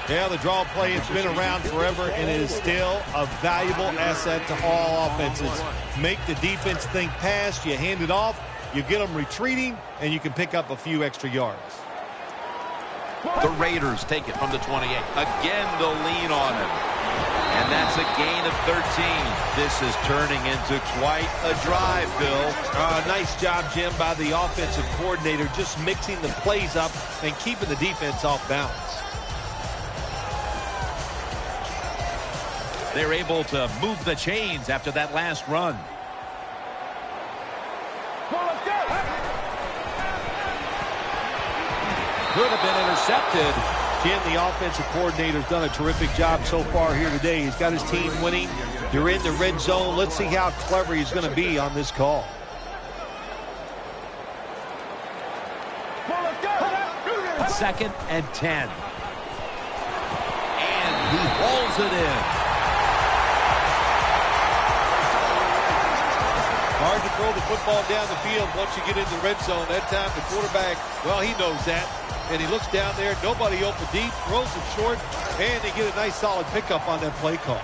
Yeah, the draw play has been around forever and it is still a valuable asset to all offenses. Make the defense think pass, you hand it off, you get them retreating, and you can pick up a few extra yards. The Raiders take it from the 28. Again, they'll lean on him. And that's a gain of 13. This is turning into quite a drive, Bill. Nice job, Jim, by the offensive coordinator, just mixing the plays up and keeping the defense off balance. They're able to move the chains after that last run. Could have been intercepted. Jim, the offensive coordinator's done a terrific job so far here today. He's got his team winning. They're in the red zone. Let's see how clever he's going to be on this call. Second and 10. And he hauls it in. Hard to throw the football down the field once you get in the red zone. That time the quarterback, well, he knows that. And he looks down there, nobody open deep, throws it short, and they get a nice solid pickup on that play call.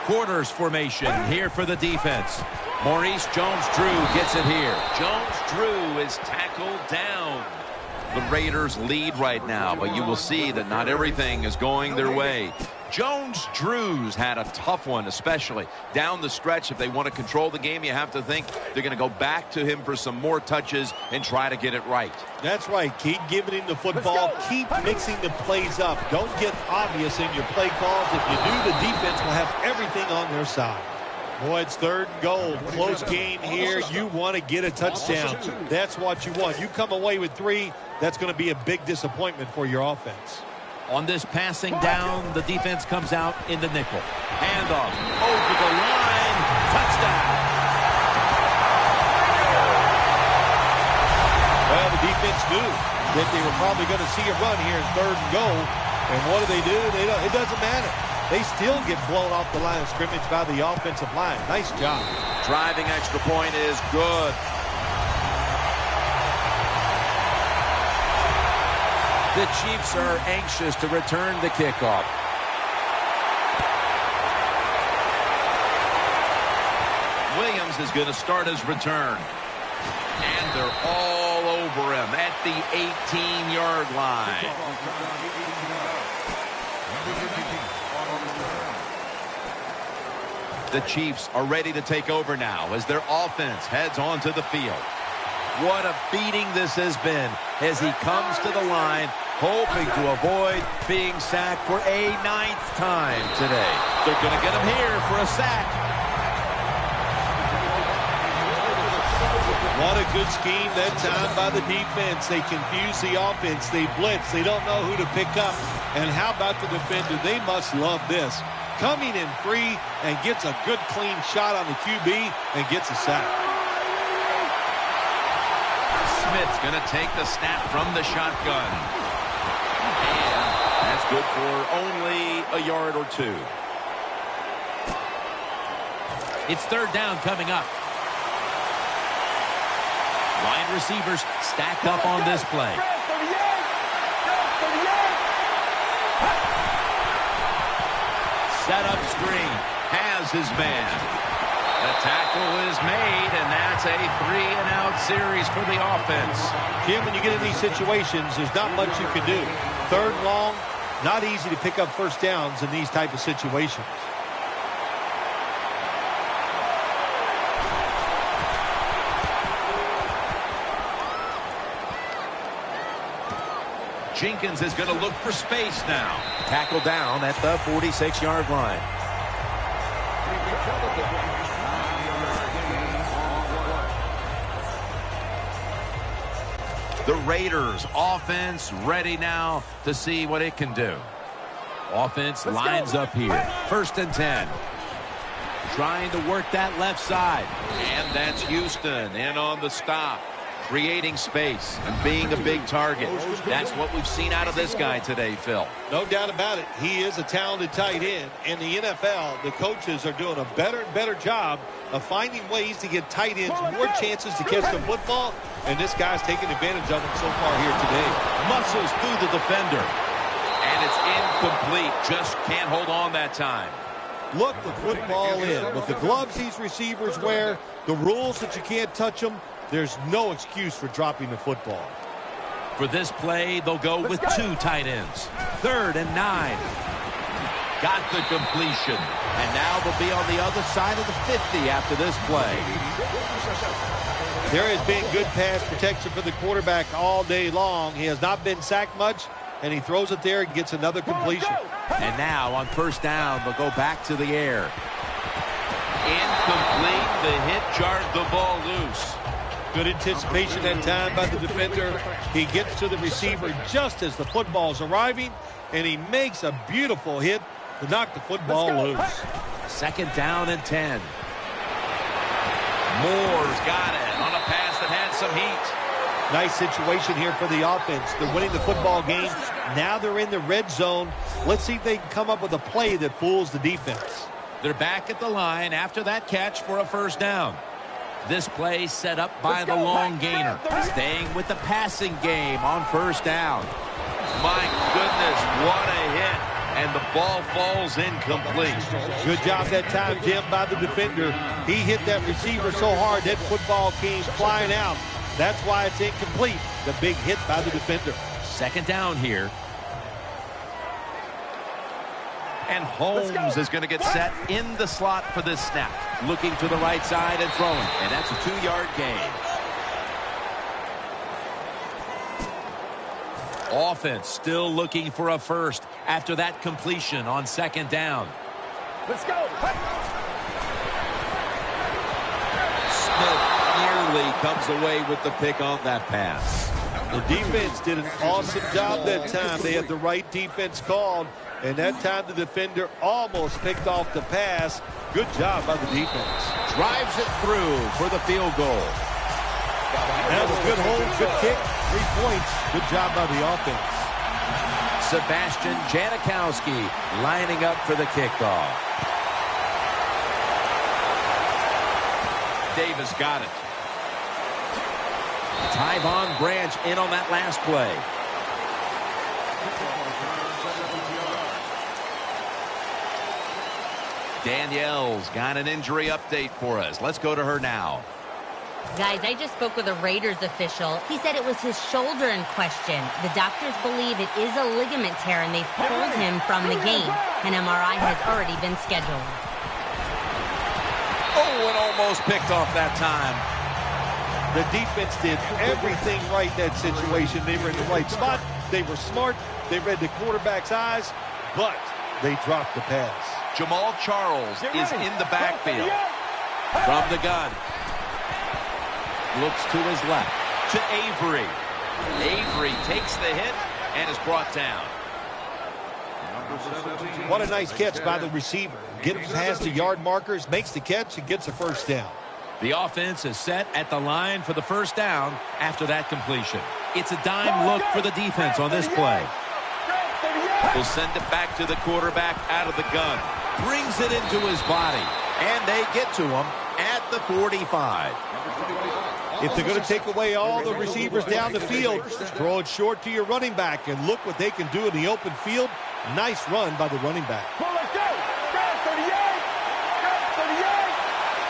Quarters formation here for the defense. Maurice Jones-Drew gets it here. Jones-Drew is tackled down. The Raiders lead right now, but you will see that not everything is going their way. Jones-Drew's had a tough one, especially down the stretch. If they want to control the game, you have to think they're going to go back to him for some more touches and try to get it right. That's right. Keep giving him the football. Keep mixing the plays up. Don't get obvious in your play calls. If you do, the defense will have everything on their side. Boy, it's 3rd and goal. Close game here. You want to get a touchdown. That's what you want. You come away with 3, that's going to be a big disappointment for your offense. On this passing down, the defense comes out in the nickel. Handoff over the line. Touchdown. Well, the defense knew that they were probably going to see a run here in 3rd and goal. And what do? It doesn't matter. They still get blown off the line of scrimmage by the offensive line. Nice job. Driving extra point is good. The Chiefs are anxious to return the kickoff. Williams is going to start his return. And they're all over him at the 18-yard line. The Chiefs are ready to take over now as their offense heads onto the field. What a beating this has been as he comes to the line, hoping to avoid being sacked for a 9th time today. They're going to get him here for a sack. What a good scheme that time by the defense. They confuse the offense. They blitz. They don't know who to pick up. And how about the defender? They must love this. Coming in free and gets a good clean shot on the QB and gets a sack. Smith's going to take the snap from the shotgun. And that's good for only a yard or 2. It's 3rd down coming up. Wide receivers stacked up on this play. Set up screen. Has his man. The tackle is made, and that's a 3-and-out series for the offense. Jim, when you get in these situations, there's not much you can do. 3rd and long, not easy to pick up first downs in these type of situations. Jenkins is going to look for space now. Tackle down at the 46-yard line. The Raiders offense ready now to see what it can do. Offense lines up here. 1st and 10. Trying to work that left side. And that's Houston in on the stop. Creating space and being a big target. That's what we've seen out of this guy today, Phil. No doubt about it. He is a talented tight end. In the NFL, the coaches are doing a better and better job of finding ways to get tight ends more chances to catch the football, and this guy's taking advantage of them so far here today. Muscles through the defender. And it's incomplete. Just can't hold on that time. Look the football in. With the gloves these receivers wear, the rules that you can't touch them, there's no excuse for dropping the football. For this play, they'll go with 2 tight ends. 3rd and 9. Got the completion. And now they'll be on the other side of the 50 after this play. There has been good pass protection for the quarterback all day long. He has not been sacked much, and he throws it there and gets another completion. And now on 1st down, they'll go back to the air. Incomplete. The hit jarred the ball loose. Good anticipation that time by the defender. He gets to the receiver just as the football's arriving, and he makes a beautiful hit to knock the football loose. 2nd down and 10. Moore's got it on a pass that had some heat. Nice situation here for the offense. They're winning the football game. Now they're in the red zone. Let's see if they can come up with a play that fools the defense. They're back at the line after that catch for a 1st down. This play set up by the long gainer. Staying with the passing game on 1st down. My goodness, what a hit. And the ball falls incomplete. Good job that time, Jim, by the defender. He hit that receiver so hard that football came flying out. That's why it's incomplete. The big hit by the defender. 2nd down here. And Holmes is going to get set in the slot for this snap. Looking to the right side and throwing. And that's a 2-yard gain. Offense still looking for a 1st after that completion on 2nd down. Let's go. Smith nearly comes away with the pick on that pass. The defense did an awesome job that time. They had the right defense called, and that time the defender almost picked off the pass. Good job by the defense. Drives it through for the field goal. That was a good hold, good kick. 3 points. Good job by the offense. Sebastian Janikowski lining up for the kickoff. Davis got it. Tyvon Branch in on that last play. Danielle's got an injury update for us. Let's go to her now. Guys, I just spoke with a Raiders official. He said it was his shoulder in question. The doctors believe it is a ligament tear, and they've pulled him from the game. An MRI has already been scheduled. Oh, and almost picked off that time. The defense did everything right in that situation. They were in the right spot. They were smart. They read the quarterback's eyes, but they dropped the pass. Jamal Charles is in the backfield. From the gun. Looks to his left. To Avery. Avery takes the hit and is brought down. What a nice catch by the receiver. Get him past the yard markers, makes the catch, and gets a first down. The offense is set at the line for the first down after that completion. It's a dime look for the defense on this play. We'll send it back to the quarterback out of the gun. Brings it into his body, and they get to him at the 45. If they're going to take away all the receivers down the field, throw it short to your running back, and look what they can do in the open field. Nice run by the running back.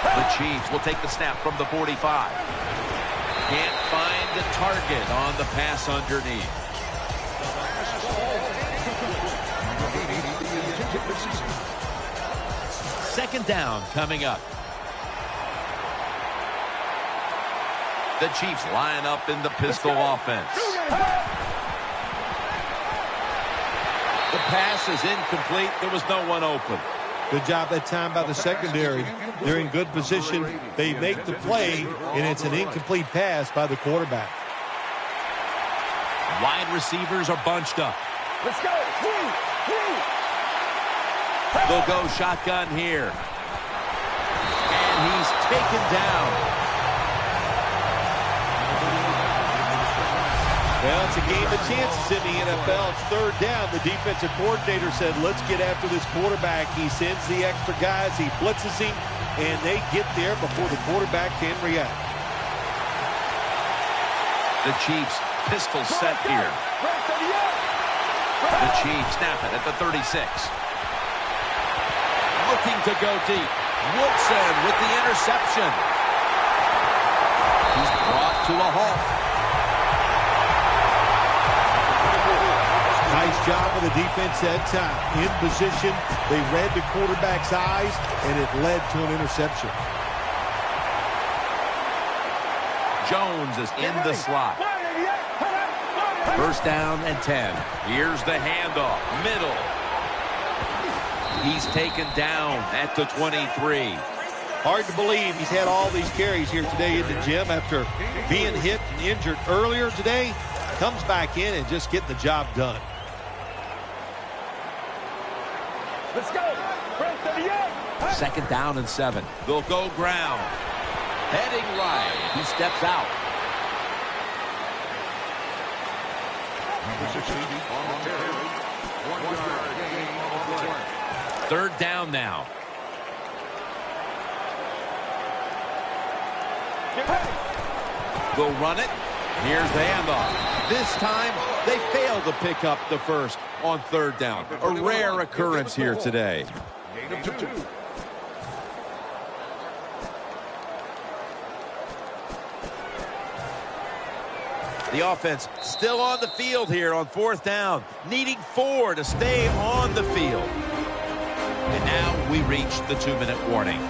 The Chiefs will take the snap from the 45. Can't find the target on the pass underneath. Second down coming up. The Chiefs line up in the pistol offense. The pass is incomplete. There was no one open. Good job that time by the secondary. They're in good position. They make the play, and it's an incomplete pass by the quarterback. Wide receivers are bunched up. Let's go. They'll go shotgun here. And he's taken down. Well, it's a game of chances in the NFL. It's third down. The defensive coordinator said, let's get after this quarterback. He sends the extra guys. He blitzes him, and they get there before the quarterback can react. The Chiefs pistol set here. The Chiefs snap it at the 36. Looking to go deep. Woodson with the interception. He's brought to a halt. Nice job of the defense that time. In position, they read the quarterback's eyes, and it led to an interception. Jones is in the slot. First down and 10. Here's the handoff. Middle. He's taken down at the 23. Hard to believe he's had all these carries here today in the gym after being hit and injured earlier today. Comes back in and just get the job done. Let's go. Second down and 7. They'll go ground. Heading right. He steps out. Third down now. They'll run it. Here's the handoff. This time, they fail to pick up the first on third down. A rare occurrence here today. The offense still on the field here on fourth down, needing 4 to stay on the field. And now we reach the 2-minute warning.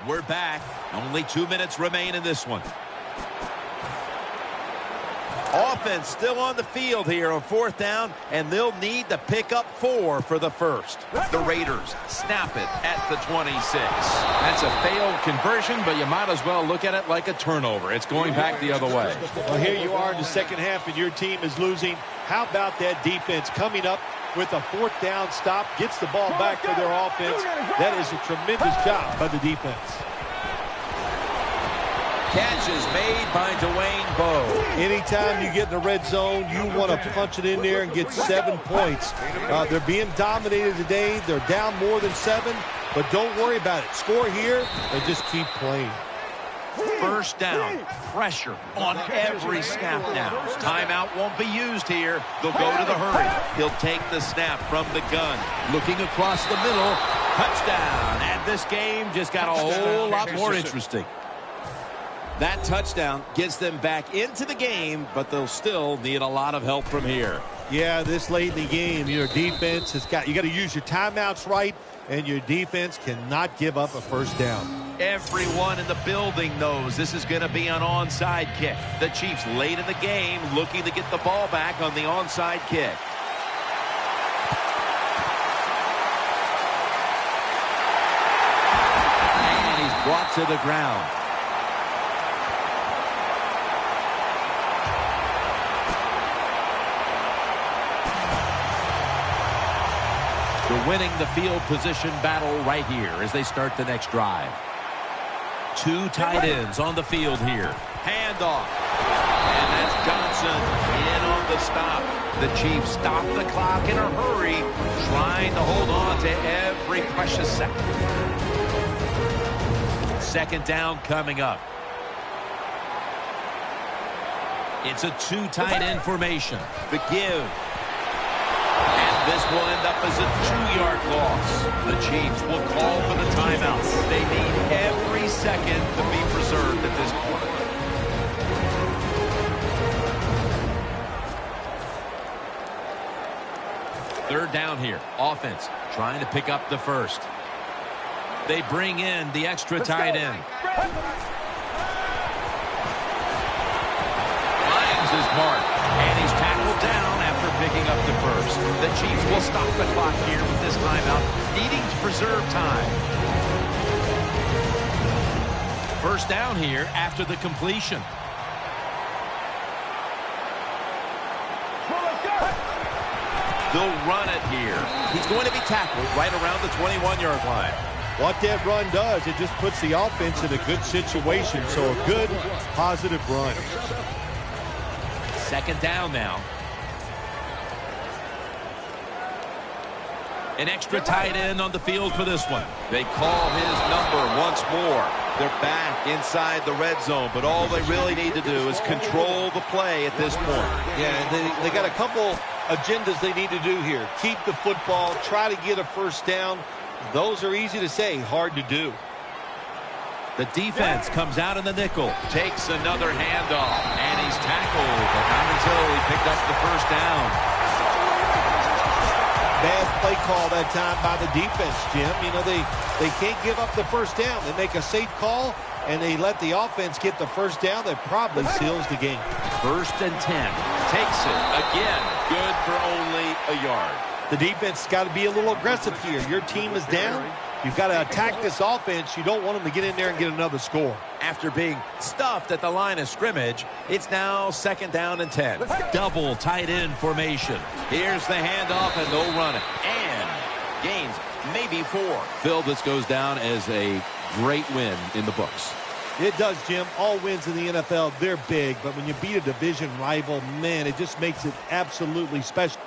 We're back. Only 2 minutes remain in this one. Offense still on the field here on 4th down, and they'll need to pick up 4 for the first. The Raiders snap it at the 26. That's a failed conversion, but you might as well look at it like a turnover. It's going back the other way. Well, here you are in the second half, and your team is losing. How about that defense coming up with a 4th down stop, gets the ball back for their offense? That is a tremendous job by the defense. Catch is made by Dwayne Bowe. Anytime you get in the red zone, you want to punch it in there and get 7 points. They're being dominated today. They're down more than 7, but don't worry about it. Score here and just keep playing. First down, pressure on every snap now. Timeout won't be used here. They'll go to the hurry. He'll take the snap from the gun. Looking across the middle, touchdown. And this game just got a whole lot more interesting. That touchdown gets them back into the game, but they'll still need a lot of help from here. Yeah, this late in the game, your defense has got, you got to use your timeouts right, and your defense cannot give up a first down. Everyone in the building knows this is going to be an onside kick. The Chiefs late in the game looking to get the ball back on the onside kick. And he's brought to the ground. They're winning the field position battle right here as they start the next drive. 2 tight ends on the field here. Handoff. And that's Johnson in on the stop. The Chiefs stop the clock in a hurry, trying to hold on to every precious second. 2nd down coming up. It's a 2 tight end formation. The give. This will end up as a 2-yard loss. The Chiefs will call for the timeout. They need every second to be preserved at this point. 3rd down here. Offense trying to pick up the first. They bring in the extra tight end. Finds his mark, and he's tackled down after picking up the first. The Chiefs will stop the clock here with this timeout, needing to preserve time. 1st down here after the completion. They'll run it here. He's going to be tackled right around the 21-yard line. What that run does, it just puts the offense in a good situation. So a good, positive run. 2nd down now. An extra tight end on the field for this one. They call his number once more. They're back inside the red zone, but all they really need to do is control the play at this point. Yeah, they got a couple agendas they need to do here. Keep the football, try to get a first down. Those are easy to say, hard to do. The defense comes out in the nickel. Takes another handoff, and he's tackled, but not until he picked up the first down. Bad play call that time by the defense, Jim. You know, they can't give up the first down. They make a safe call, and they let the offense get the first down. That probably seals the game. 1st and 10. Takes it again. Good for only a yard. The defense has got to be a little aggressive here. Your team is down. You've got to attack this offense. You don't want them to get in there and get another score. After being stuffed at the line of scrimmage, it's now 2nd down and 10. Double tight end formation. Here's the handoff, and they'll run it. And gains maybe 4. Phil, this goes down as a great win in the books. It does, Jim. All wins in the NFL, they're big. But when you beat a division rival, man, it just makes it absolutely special.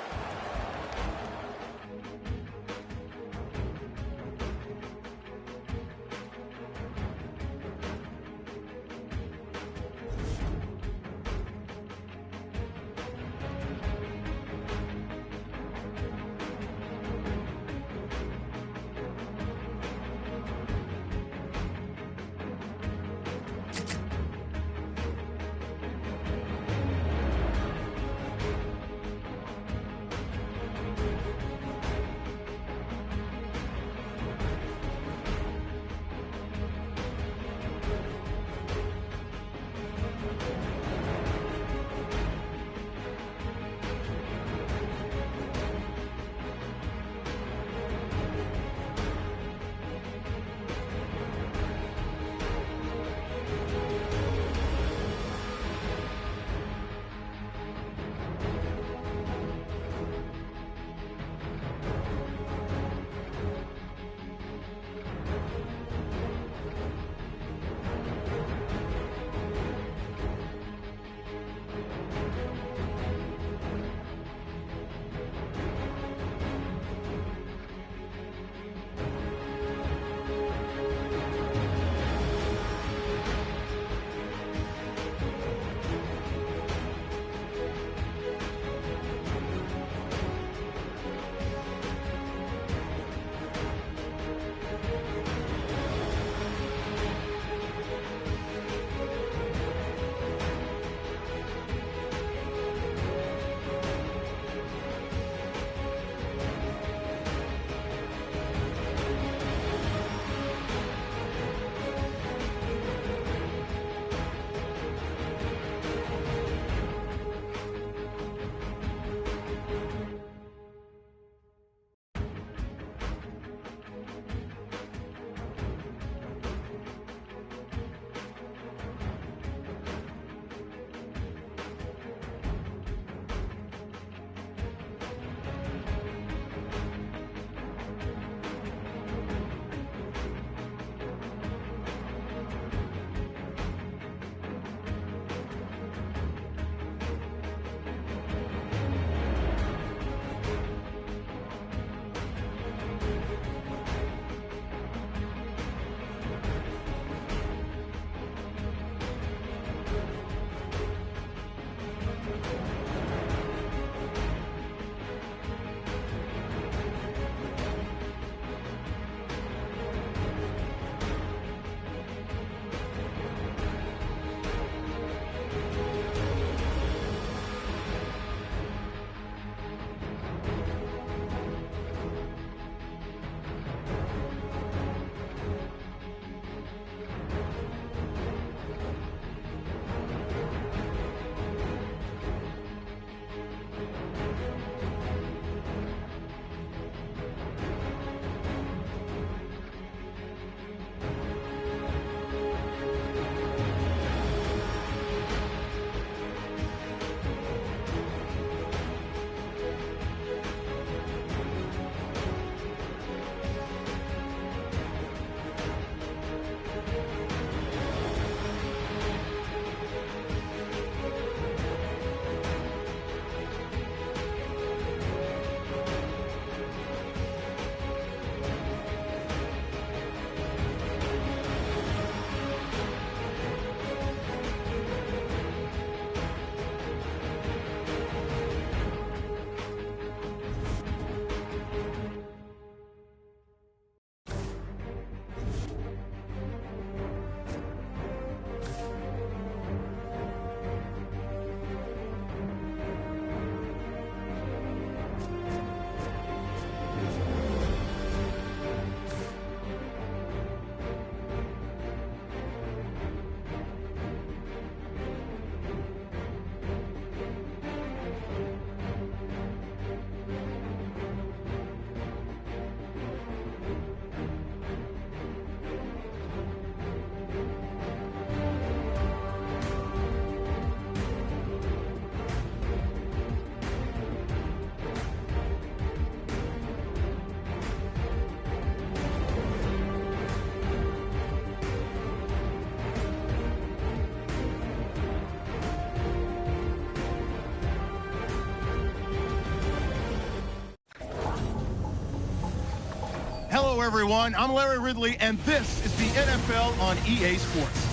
Hello, everyone. I'm Larry Ridley, and this is the NFL on EA Sports.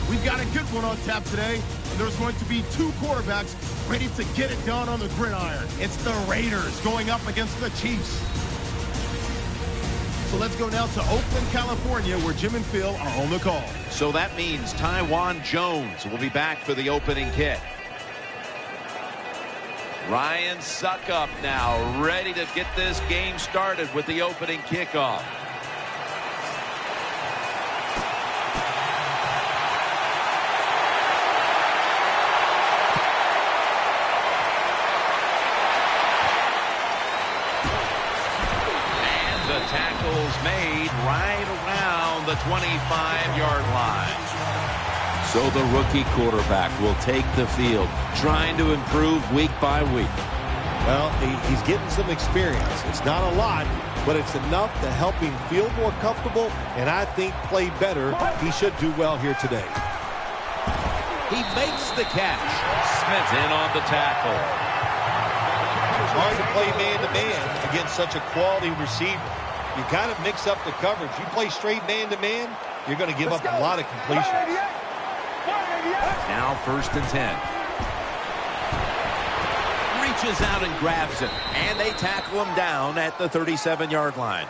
We've got a good one on tap today, and there's going to be two quarterbacks ready to get it done on the gridiron. It's the Raiders going up against the Chiefs. So let's go now to Oakland, California, where Jim and Phil are on the call. So that means Taiwan Jones will be back for the opening kick. Ryan Suckup now ready to get this game started with the opening kickoff. And the tackle's made right around the 25-yard line. So the rookie quarterback will take the field, trying to improve week by week. Well, he's getting some experience. It's not a lot, but it's enough to help him feel more comfortable and I think play better. He should do well here today. He makes the catch. Smith in on the tackle. It's hard to play man-to-man against such a quality receiver. You got to mix up the coverage. You play straight man-to-man, you're going to give up a lot of completions. Now 1st and 10. Reaches out and grabs it, and they tackle him down at the 37-yard line.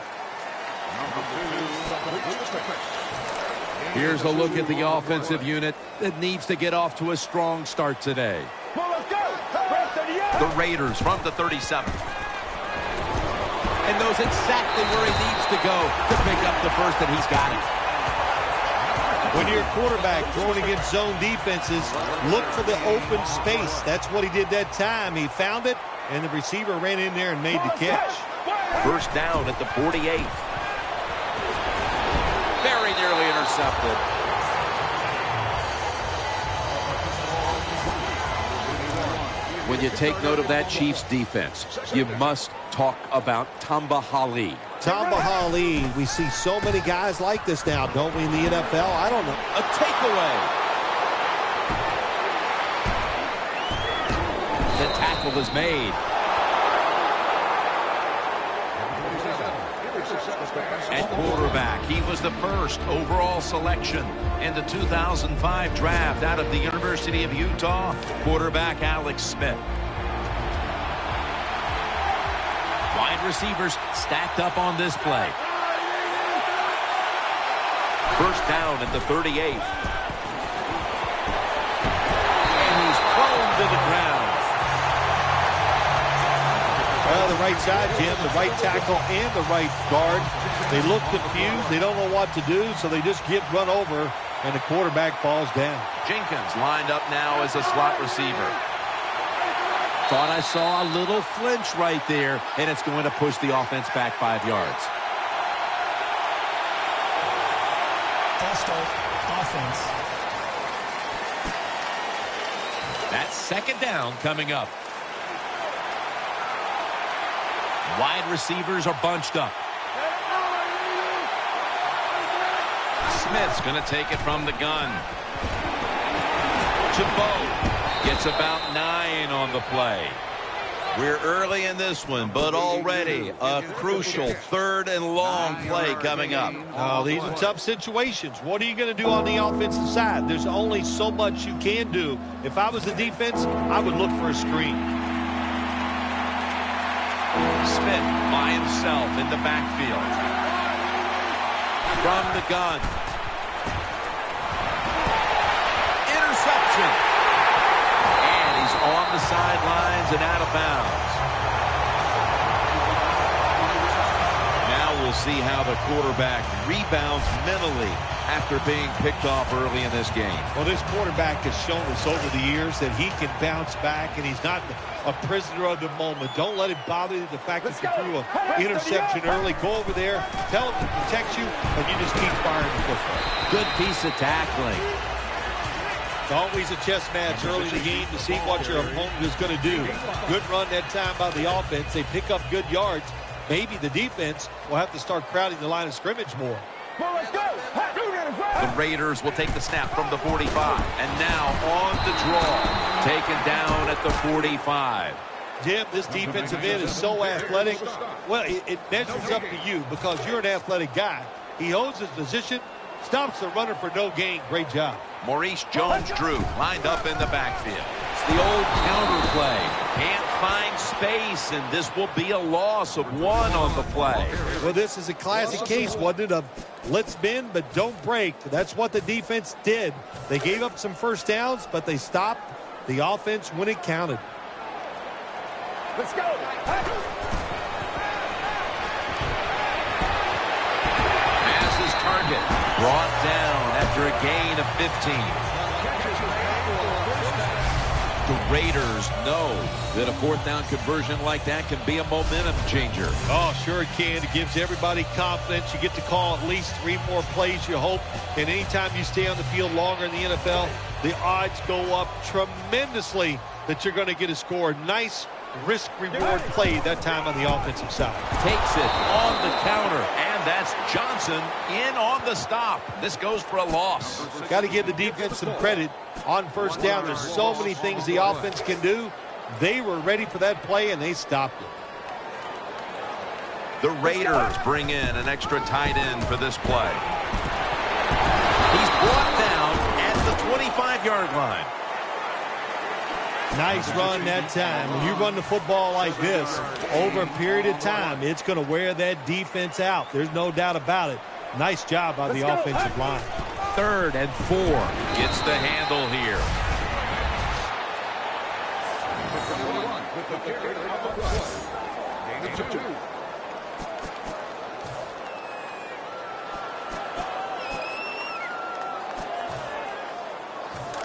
Here's a look at the offensive unit that needs to get off to a strong start today. The Raiders from the 37. And knows exactly where he needs to go to pick up the first, and he's got it. When you're a quarterback throwing against zone defenses, look for the open space. That's what he did that time. He found it, and the receiver ran in there and made the catch. First down at the 48. Very nearly intercepted. When you take note of that Chiefs defense, you must talk about Tamba Hali. Tamba Hali, we see so many guys like this now, don't we, in the NFL? I don't know. A takeaway. The tackle is made. At quarterback, he was the first overall selection in the 2005 draft out of the University of Utah, quarterback Alex Smith. Wide receivers stacked up on this play. First down at the 38. And he's thrown to the ground. Well, the right side, Jim, the right tackle and the right guard. They look confused. They don't know what to do, so they just get run over, and the quarterback falls down. Jenkins lined up now as a slot receiver. Thought I saw a little flinch right there, and it's going to push the offense back 5 yards. False start, offense. That's 2nd down coming up. Wide receivers are bunched up. Smith's going to take it from the gun. Chabot gets about 9 on the play. We're early in this one, but already a crucial 3rd and long play coming up. Oh, these are tough situations. What are you going to do on the offensive side? There's only so much you can do. If I was the defense, I would look for a screen. Smith by himself in the backfield. From the gun. Interception. And he's on the sidelines and out of bounds. Now we'll see how the quarterback rebounds mentally after being picked off early in this game. Well, this quarterback has shown us over the years that he can bounce back, and he's not a prisoner of the moment. Don't let it bother you, the fact that you threw an interception early. Go over there, tell him to protect you, and you just keep firing the football. Good piece of tackling. It's always a chess match early in the game to see what your opponent is going to do. Good run that time by the offense. They pick up good yards. Maybe the defense will have to start crowding the line of scrimmage more. The Raiders will take the snap from the 45. And now on the draw. Taken down at the 45. Jim, this defensive end is so athletic. Well, it measures up to you because you're an athletic guy. He holds his position, stops the runner for no gain. Great job. Maurice Jones-Drew lined up in the backfield. It's the old counter play. Can't find space, and this will be a loss of 1 on the play. Well, this is a classic case, wasn't it, of let's bend but don't break. That's what the defense did. They gave up some first downs, but they stopped the offense when it counted. Let's go. Passes target. Brought down after a gain of 15. The Raiders know that a 4th down conversion like that can be a momentum changer. Oh, sure it can. It gives everybody confidence. You get to call at least 3 more plays, you hope. And anytime you stay on the field longer in the NFL, the odds go up tremendously that you're going to get a score. Nice risk-reward play that time on the offensive side. Takes it on the counter, and that's Johnson in on the stop. This goes for a loss. Got to give the defense some credit on first down. There's so many things the offense can do. They were ready for that play, and they stopped it. The Raiders bring in an extra tight end for this play. He's brought down at the 25-yard line. Nice run that time. When you run the football like this over a period of time, it's going to wear that defense out. There's no doubt about it. Nice job by the offensive line. 3rd and 4. Gets the handle here.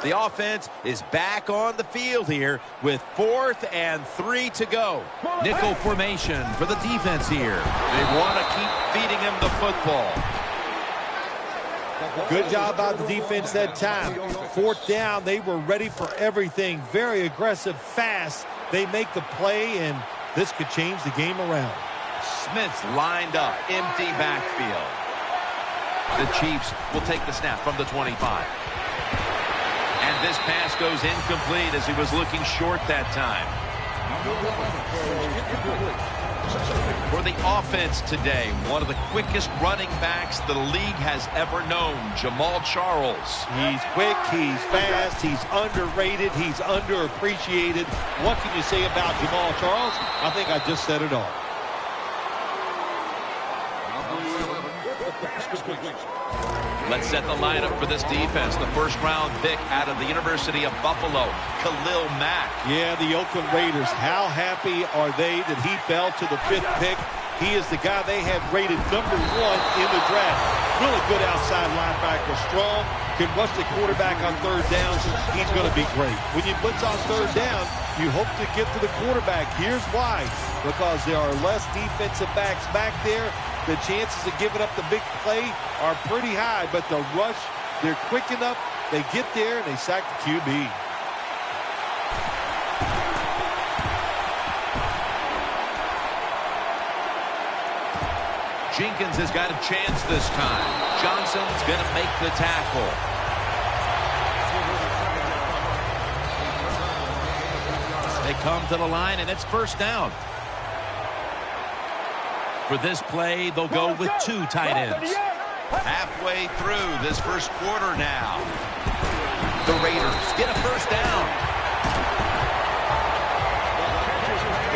The offense is back on the field here with 4th and 3 to go. Nickel formation for the defense here. They want to keep feeding him the football. Good job by the defense that time. 4th down, they were ready for everything. Very aggressive, fast. They make the play, and this could change the game around. Smith's lined up, empty backfield. The Chiefs will take the snap from the 25. And this pass goes incomplete as he was looking short that time. For the offense today, one of the quickest running backs the league has ever known, Jamal Charles. He's quick, he's fast, he's underrated, he's underappreciated. What can you say about Jamal Charles? I think I just said it all. Let's set the lineup for this defense. The first-round pick out of the University of Buffalo, Khalil Mack. Yeah, the Oakland Raiders, how happy are they that he fell to the 5th pick? He is the guy they had rated #1 in the draft. Really good outside linebacker, strong, can rush the quarterback on 3rd down. He's going to be great. When you blitz on 3rd down, you hope to get to the quarterback. Here's why. Because there are less defensive backs back there. The chances of giving up the big play are pretty high, but the rush, they're quick enough. They get there, and they sack the QB. Jenkins has got a chance this time. Johnson's going to make the tackle. They come to the line, and it's 1st down. For this play, they'll go with 2 tight ends. Halfway through this first quarter now. The Raiders get a 1st down.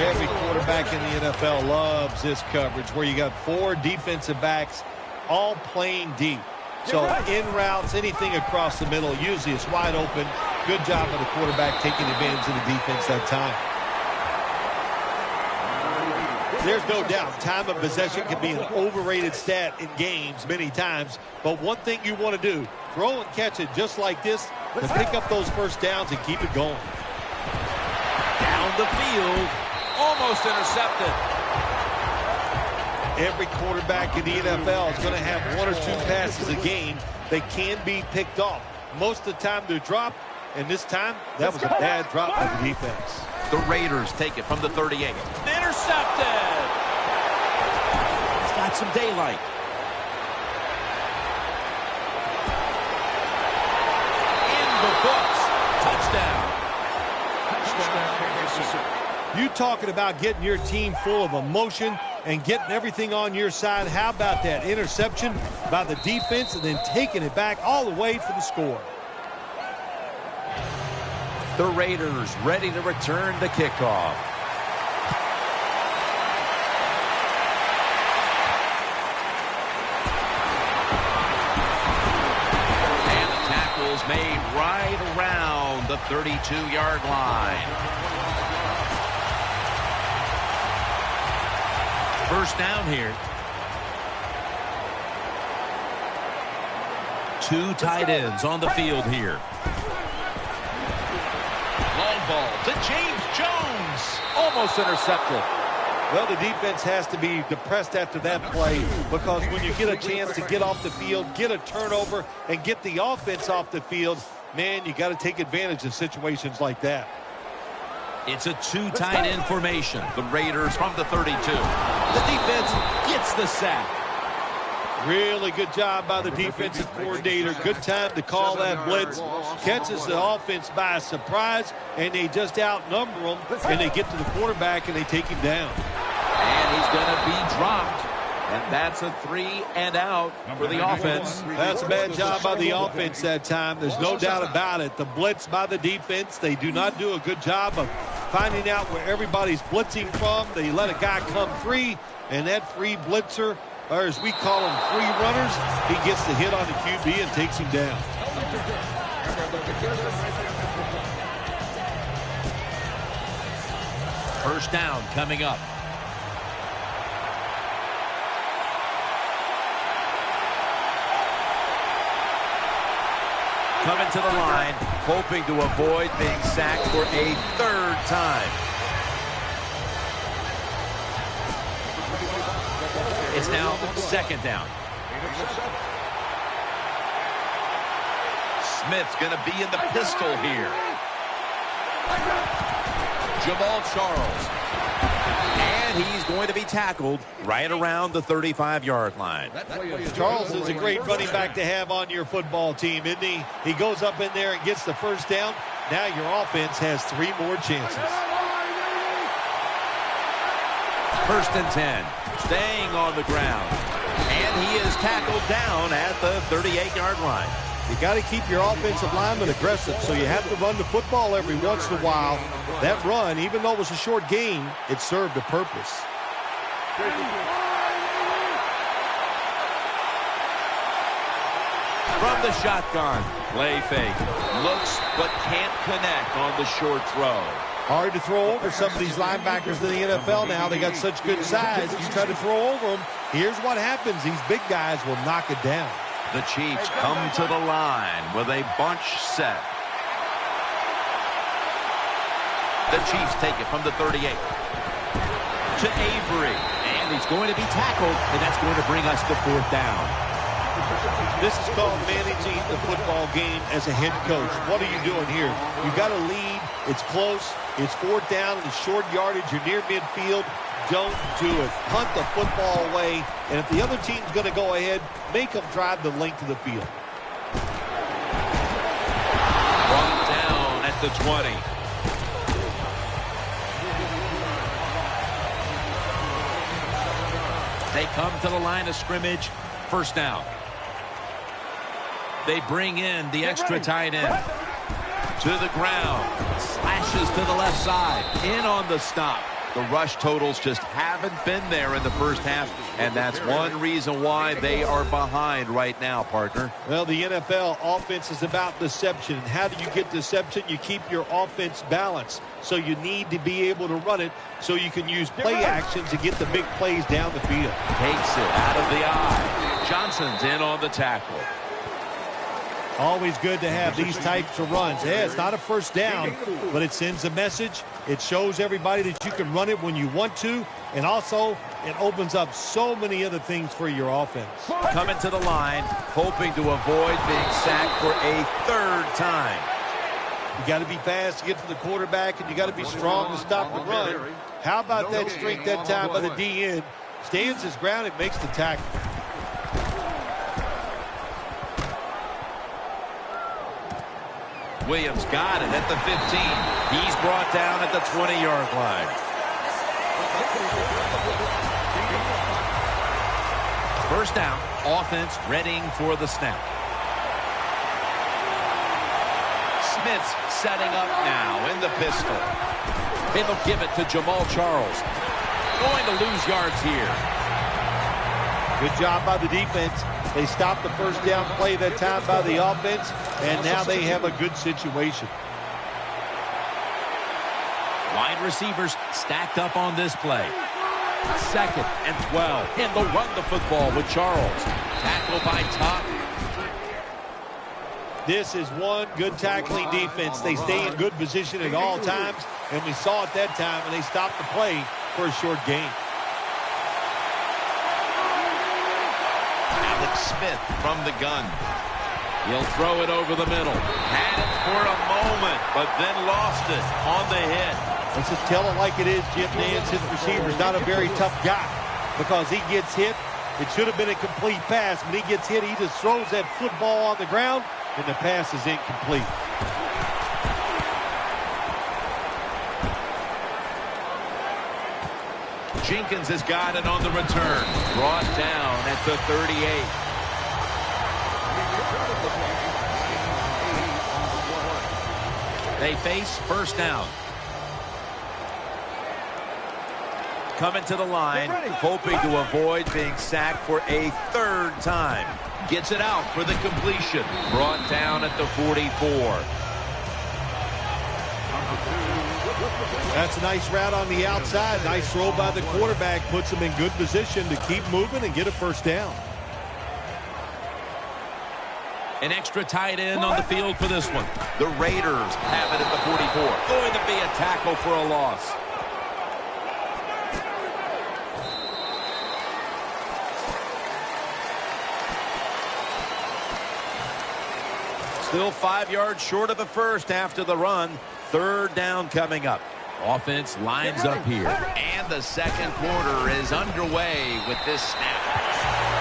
Every quarterback in the NFL loves this coverage where you got 4 defensive backs all playing deep. So in routes, anything across the middle, usually it's wide open. Good job of the quarterback taking advantage of the defense that time. There's no doubt time of possession can be an overrated stat in games many times. But one thing you want to do, throw and catch it just like this and pick up those 1st downs and keep it going. Down the field, almost intercepted. Every quarterback in the NFL is going to have 1 or 2 passes a game that can be picked off. Most of the time they're dropped, and this time that was a bad drop by the defense. The Raiders take it from the 38. Intercepted. He's got some daylight. In the books. Touchdown. You talking about getting your team full of emotion and getting everything on your side. How about that interception by the defense and then taking it back all the way for the score? The Raiders ready to return the kickoff. And the tackle's made right around the 32-yard line. First down here. Two tight ends on the field here. Long ball to James Jones. Almost intercepted. Well, the defense has to be depressed after that play, because when you get a chance to get off the field, get a turnover, and get the offense off the field, man, you got to take advantage of situations like that. It's a two tight end formation. The Raiders from the 32. The defense gets the sack. Really good job by the defensive coordinator. Good time to call that blitz. Catches the offense by surprise, and they just outnumber them, and they get to the quarterback, and they take him down. And he's going to be dropped. And that's a 3 and out for the offense. That's a bad job by the offense that time. There's no doubt about it. The blitz by the defense, they do not do a good job of finding out where everybody's blitzing from. They let a guy come free, and that free blitzer, or as we call them, free runners, he gets the hit on the QB and takes him down. First down coming up. Coming to the line, hoping to avoid being sacked for a third time. It's now second down. Smith's going to be in the pistol here. Jamal Charles. And he's going to be tackled right around the 35-yard line. Charles is a great running back to have on your football team, isn't he? He goes up in there and gets the first down. Now your offense has 3 more chances. First and 10. Staying on the ground. And he is tackled down at the 38-yard line. You got to keep your offensive lineman aggressive, so you have to run the football every once in a while. That run, even though it was a short game, it served a purpose. From the shotgun, play fake. Looks but can't connect on the short throw. Hard to throw over some of these linebackers in the NFL now. They got such good size. You try to throw over them, here's what happens. These big guys will knock it down. The Chiefs come to the line with a bunch set. The Chiefs take it from the 38 to Avery. And he's going to be tackled, and that's going to bring us to fourth down. This is called managing the football game as a head coach. What are you doing here? You got a lead. It's close. It's fourth down. It's short yardage. You're near midfield. Don't do it. Punt the football away. And if the other team's going to go ahead, make them drive the length of the field. Brought down at the 20. They come to the line of scrimmage. First down. They bring in the extra tight end. To the ground. Slashes to the left side. In on the stop. The rush totals just haven't been there in the first half, and that's one reason why they are behind right now, partner. Well, the NFL offense is about deception. And how do you get deception? You keep your offense balanced. So you need to be able to run it so you can use play action to get the big plays down the field. Takes it out of the eye. Johnson's in on the tackle. Always good to have these types of runs. Yeah, it's not a first down, but it sends a message. It shows everybody that you can run it when you want to, and also it opens up so many other things for your offense. Coming to the line, hoping to avoid being sacked for a third time. You got to be fast to get to the quarterback, and you got to be strong to stop the run. How about that strength that time by the DN? Stands his ground and makes the tackle. Williams got it at the 15. He's brought down at the 20-yard line. First down, offense readying for the snap. Smith's setting up now in the pistol. They'll give it to Jamal Charles. Going to lose yards here. Good job by the defense. They stopped the first down play that time by the offense, and now they have a good situation. Wide receivers stacked up on this play. 2nd and 12. And they'll run the football with Charles. Tackled by Top. This is one good tackling defense. They stay in good position at all times, and we saw it that time, and they stopped the play for a short gain. Alex Smith from the gun. He'll throw it over the middle. Had it for a moment, but then lost it on the hit. Let's just tell it like it is, Jim Nance. His receiver's not a very tough guy because he gets hit. It should have been a complete pass. When he gets hit, he just throws that football on the ground, and the pass is incomplete. Jenkins has got it on the return. Brought down at the 38. They face first down. Coming to the line, hoping to avoid being sacked for a 3rd time. Gets it out for the completion. Brought down at the 44. That's a nice route on the outside. Nice throw by the quarterback. Puts him in good position to keep moving and get a first down. An extra tight end on the field for this one. The Raiders have it at the 44. Going to be a tackle for a loss. Still 5 yards short of a first after the run. 3rd down coming up. Offense lines up here. And the second quarter is underway with this snap.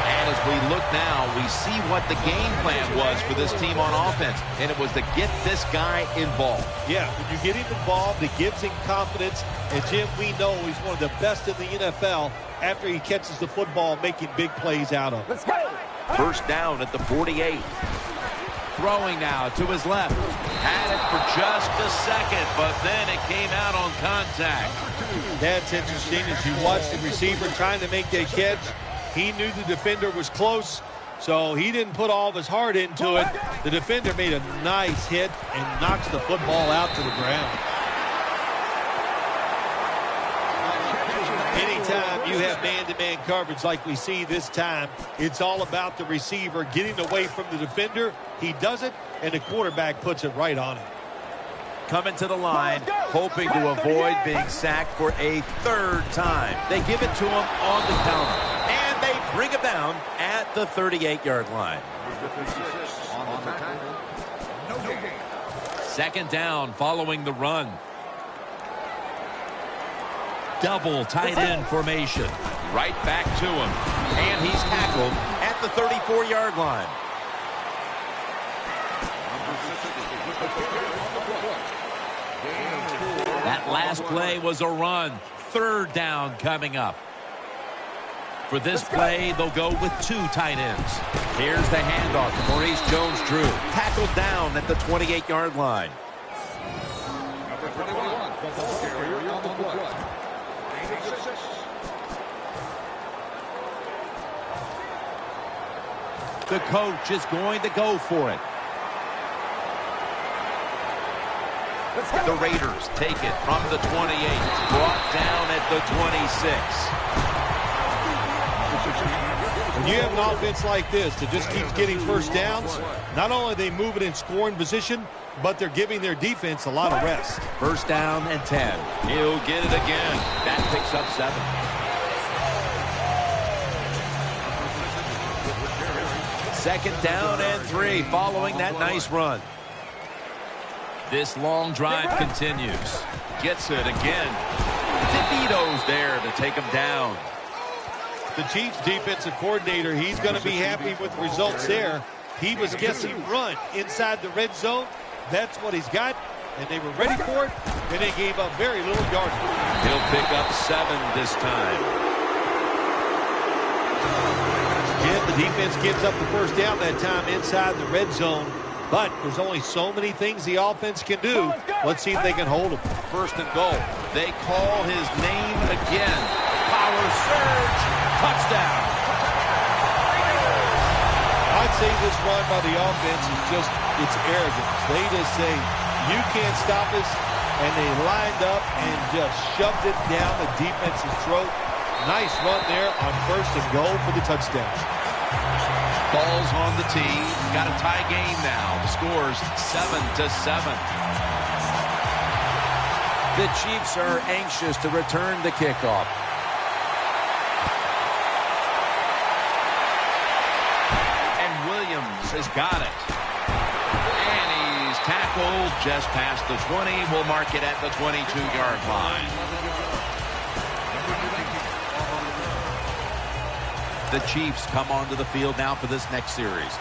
And as we look now, we see what the game plan was for this team on offense. And it was to get this guy involved. Yeah, when you get him involved, it gives him confidence. And, Jim, we know he's one of the best in the NFL after he catches the football, making big plays out of it. Let's go. First down at the 48. Throwing now to his left. Had it for just a second, but then it came out on contact. That's interesting. As you watch the receiver trying to make that catch, he knew the defender was close, so he didn't put all of his heart into it. The defender made a nice hit and knocks the football out to the ground. Anytime you have man-to-man coverage like we see this time, it's all about the receiver getting away from the defender. He does it, and the quarterback puts it right on him. Coming to the line, hoping to avoid being sacked for a 3rd time. They give it to him on the counter, and they bring him down at the 38-yard line. 2nd down following the run. Double tight end formation. Right back to him. And he's tackled at the 34-yard line. That last play was a run. 3rd down coming up. For this play, they'll go with 2 tight ends. Here's the handoff to Maurice Jones-Drew. Tackled down at the 28-yard line. The coach is going to go for it. The Raiders take it from the 28, brought down at the 26. When you have an offense like this that just keeps getting first downs, not only are they moving in scoring position, but they're giving their defense a lot of rest. First down and 10. He'll get it again. That picks up 7. Second down and 3 following that nice run. This long drive continues. Gets it again. DeVito's there to take him down. The Chiefs defensive coordinator, he's going to be happy with the results there. He was guessing run inside the red zone. That's what he's got, and they were ready for it. and they gave up very little yardage. He'll pick up 7 this time. Again, the defense gives up the first down that time inside the red zone. But there's only so many things the offense can do. Let's see if they can hold him. 1st and goal. They call his name again. Power surge. Touchdown. I'd say this run by the offense is just, it's arrogance. They just say, you can't stop us. And they lined up and just shoved it down the defense's throat. Nice run there on 1st and goal for the touchdown. Ball's on the tee. Got a tie game now. The score's 7-7. The Chiefs are anxious to return the kickoff. And Williams has got it. And he's tackled just past the 20. We'll mark it at the 22-yard line. The Chiefs come onto the field now for this next series.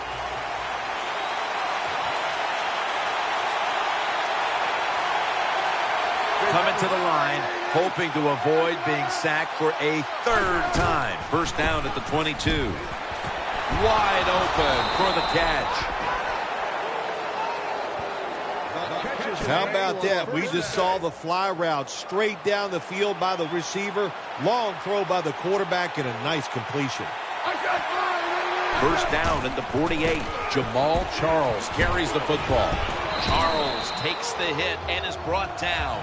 Coming to the line, hoping to avoid being sacked for a 3rd time. 1st down at the 22. Wide open for the catch. How about that? We just saw the fly route straight down the field by the receiver. Long throw by the quarterback and a nice completion. 1st down at the 48. Jamal Charles carries the football. Charles takes the hit and is brought down.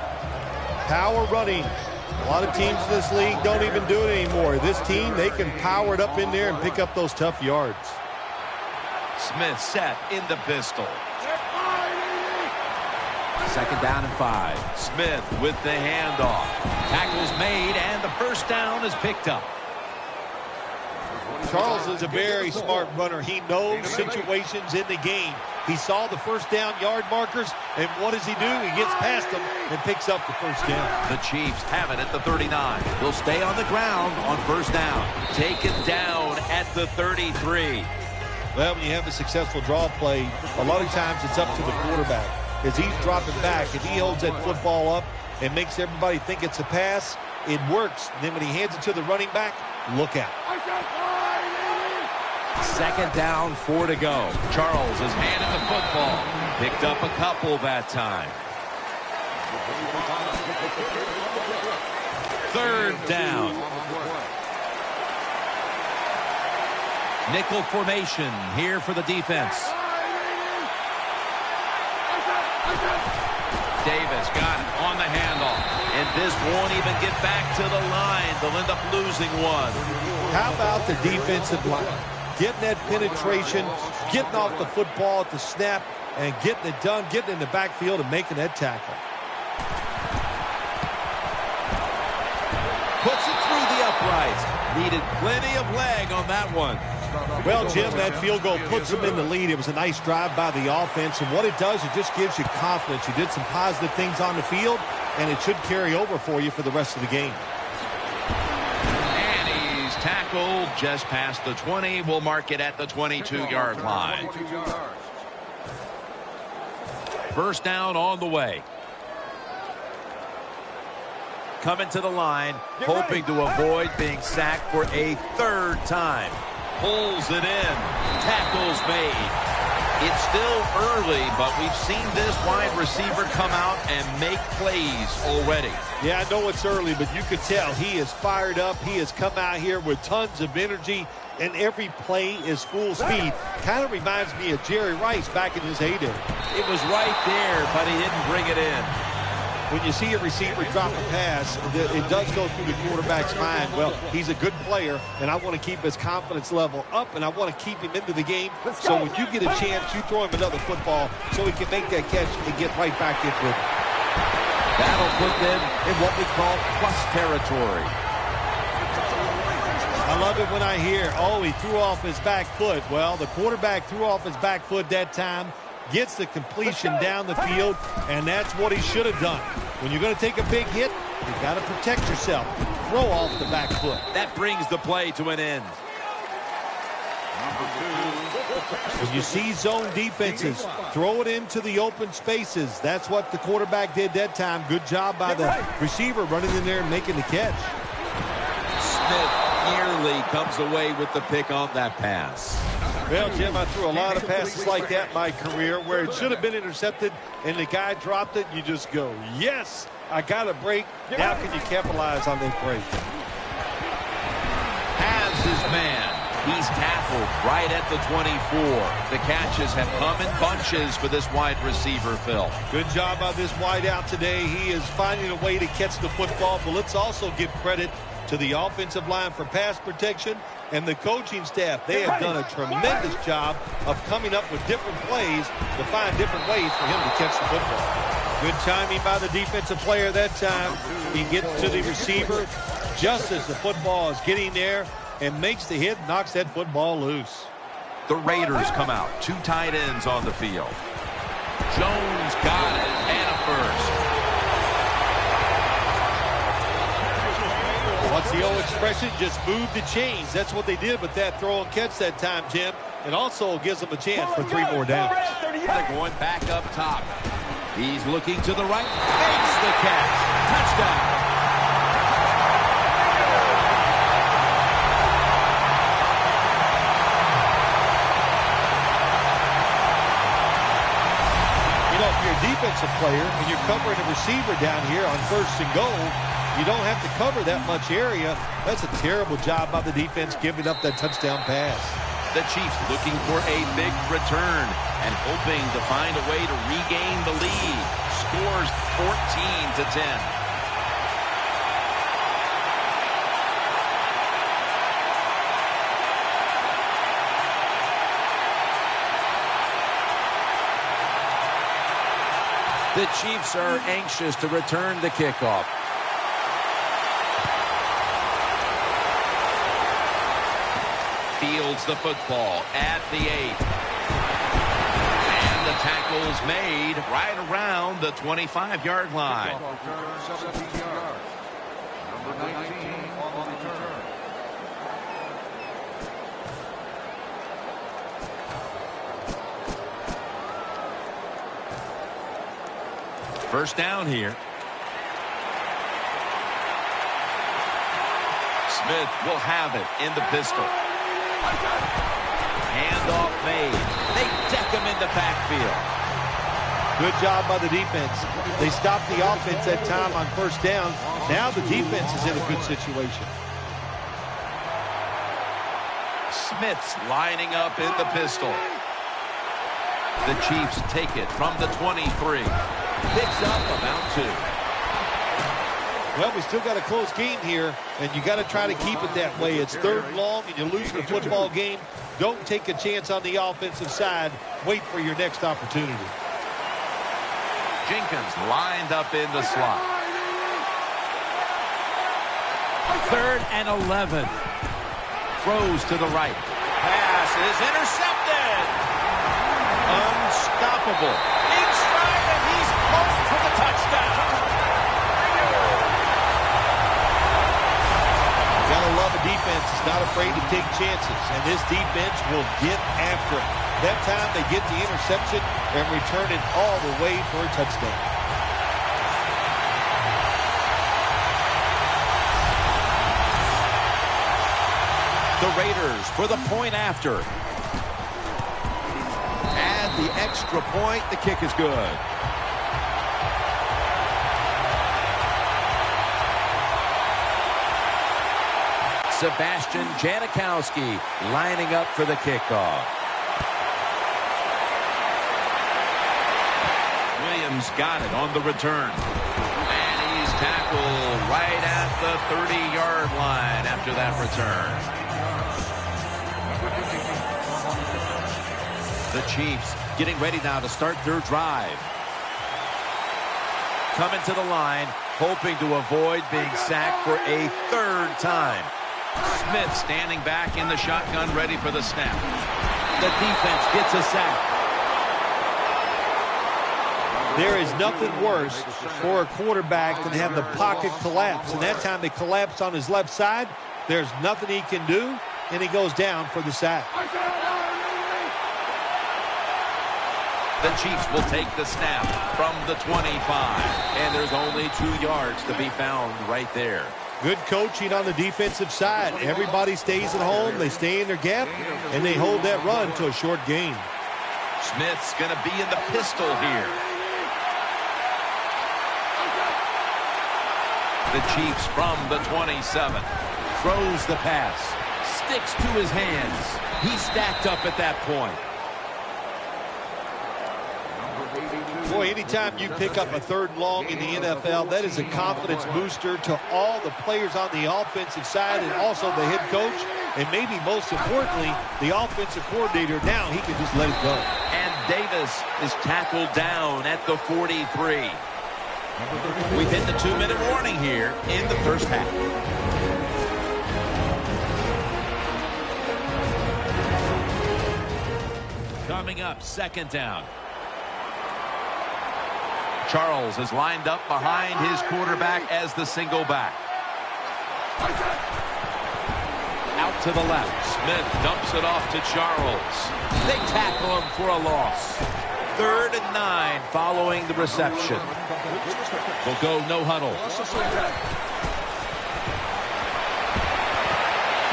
Power running. A lot of teams in this league don't even do it anymore. This team, they can power it up in there and pick up those tough yards. Smith set in the pistol. 2nd down and 5. Smith with the handoff. Tackle's made, and the 1st down is picked up. Charles is a very smart runner. He knows situations in the game. He saw the 1st down yard markers, and what does he do? He gets past them and picks up the 1st down. The Chiefs have it at the 39. Will stay on the ground on 1st down. Taken down at the 33. Well, when you have a successful draw play, a lot of times it's up to the quarterback. As he's dropping back, if he holds that football up and makes everybody think it's a pass, it works. Then when he hands it to the running back, look out. 2nd down, 4 to go. Charles is handed the football. Picked up a couple that time. 3rd down. Nickel formation here for the defense. Davis got it on the handoff. And this won't even get back to the line. They'll end up losing one. How about the defensive line? Getting that penetration, getting off the football at the snap, and getting it done, getting in the backfield and making that tackle. Puts it through the uprights. Needed plenty of leg on that one. Well, Jim, that field goal puts them in the lead. It was a nice drive by the offense, and what it does, it just gives you confidence. You did some positive things on the field, and it should carry over for you for the rest of the game. And he's tackled just past the 20. We'll mark it at the 22-yard line. 1st down on the way. Coming to the line, hoping to avoid being sacked for a 3rd time. Pulls it in. Tackles made. It's still early, but we've seen this wide receiver come out and make plays already. Yeah, I know it's early, but you could tell he is fired up. He has come out here with tons of energy, and every play is full speed. Kind of reminds me of Jerry Rice back in his heyday. It was right there, but he didn't bring it in. When you see a receiver drop a pass, it does go through the quarterback's mind. Well, he's a good player, and I want to keep his confidence level up, and I want to keep him into the game. So when you get a chance, you throw him another football so he can make that catch and get right back into it. That'll put them in what we call plus territory. I love it when I hear, oh, he threw off his back foot. Well, the quarterback threw off his back foot that time, gets the completion down the field, and that's what he should have done. When you're going to take a big hit, you've got to protect yourself. Throw off the back foot. That brings the play to an end. When you see zone defenses, throw it into the open spaces. That's what the quarterback did that time. Good job by the receiver running in there and making the catch. Smith nearly comes away with the pick on that pass. Well, Jim, I threw a lot of passes like that in my career where it should have been intercepted and the guy dropped it. You just go, yes, I got a break. Now can you capitalize on this break? Has his man. He's tackled right at the 24. The catches have come in bunches for this wide receiver, Phil. Good job by this wide out today. He is finding a way to catch the football, but let's also give credit to the offensive line for pass protection and the coaching staff. They have done a tremendous job of coming up with different plays to find different ways for him to catch the football. Good timing by the defensive player that time. He gets to the receiver just as the football is getting there and makes the hit, knocks that football loose. The Raiders come out. 2 tight ends on the field. Jones got it, and a first. What's the old expression? Just move the chains. That's what they did with that throw and catch that time, Jim. It also gives them a chance for 3 more downs. They're going back up top. He's looking to the right. Makes the catch. Touchdown. If you're a defensive player and you're covering a receiver down here on 1st and goal, you don't have to cover that much area. That's a terrible job by the defense giving up that touchdown pass. The Chiefs looking for a big return and hoping to find a way to regain the lead. Scores 14-10. The Chiefs are anxious to return the kickoff. Fields the football at the 8. And the tackle's made right around the 25-yard line. Number 19 on the return. First down here. Smith will have it in the pistol. Handoff made. They deck him in the backfield. Good job by the defense. They stopped the offense that time on 1st down. Now the defense is in a good situation. Smith's lining up in the pistol. The Chiefs take it from the 23. Picks up about 2. Well, we still got a close game here, and you got to try to keep it that way. It's 3rd long, and you lose the football game. Don't take a chance on the offensive side. Wait for your next opportunity. Jenkins lined up in the slot. 3rd and 11. Throws to the right. Pass is intercepted. Unstoppable. In stride, and he's close to the touchdown. You got to love a defense that's not afraid to take chances, and this defense will get after it. That time they get the interception and return it all the way for a touchdown. The Raiders for the point after. Add the extra point. The kick is good. Sebastian Janikowski lining up for the kickoff. Williams got it on the return. And he's tackled right at the 30-yard line after that return. The Chiefs getting ready now to start their drive. Coming to the line, hoping to avoid being sacked for a 3rd time. Smith standing back in the shotgun, ready for the snap. The defense gets a sack. There is nothing worse for a quarterback than have the pocket collapse. And that time they collapsed on his left side. There's nothing he can do. and he goes down for the sack. The Chiefs will take the snap from the 25. And there's only 2 yards to be found right there. Good coaching on the defensive side. Everybody stays at home. They stay in their gap, and they hold that run to a short gain. Smith's going to be in the pistol here. The Chiefs from the 27. Throws the pass. Sticks to his hands. He's stacked up at that point. Boy, anytime you pick up a 3rd and long in the NFL, that is a confidence booster to all the players on the offensive side and also the head coach, and maybe most importantly, the offensive coordinator. Now he can just let it go. And Davis is tackled down at the 43. We've hit the 2-minute warning here in the first half. Coming up, 2nd down. Charles is lined up behind his quarterback as the single back. Out to the left. Smith dumps it off to Charles. They tackle him for a loss. 3rd and 9 following the reception. We'll go no huddle.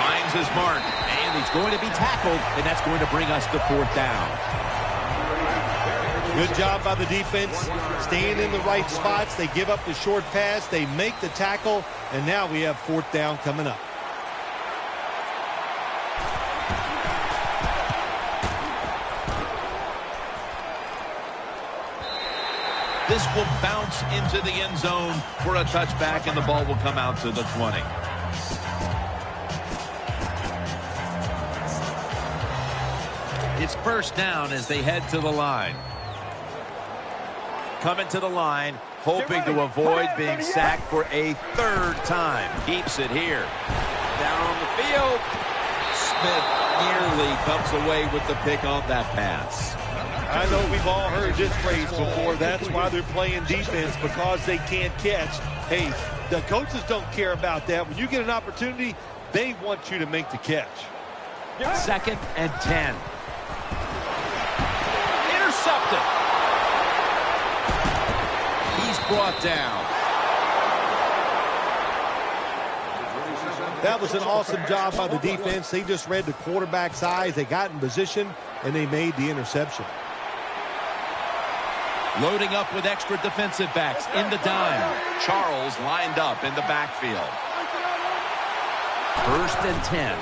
Finds his mark. And he's going to be tackled, and that's going to bring us to 4th down. Good job by the defense, staying in the right spots. They give up the short pass. They make the tackle, and now we have 4th down coming up. This will bounce into the end zone for a touchback, and the ball will come out to the 20. It's 1st down as they head to the line. Coming to the line, hoping to avoid being sacked for a 3rd time. Keeps it here. Down on the field. Smith nearly comes away with the pick on that pass. I know we've all heard this phrase before. That's why they're playing defense, because they can't catch. Hey, the coaches don't care about that. When you get an opportunity, they want you to make the catch. 2nd and 10. Intercepted. He's brought down. That was an awesome job by the defense. They just read the quarterback's eyes. They got in position, and they made the interception. Loading up with extra defensive backs in the dime. Charles lined up in the backfield. 1st and 10.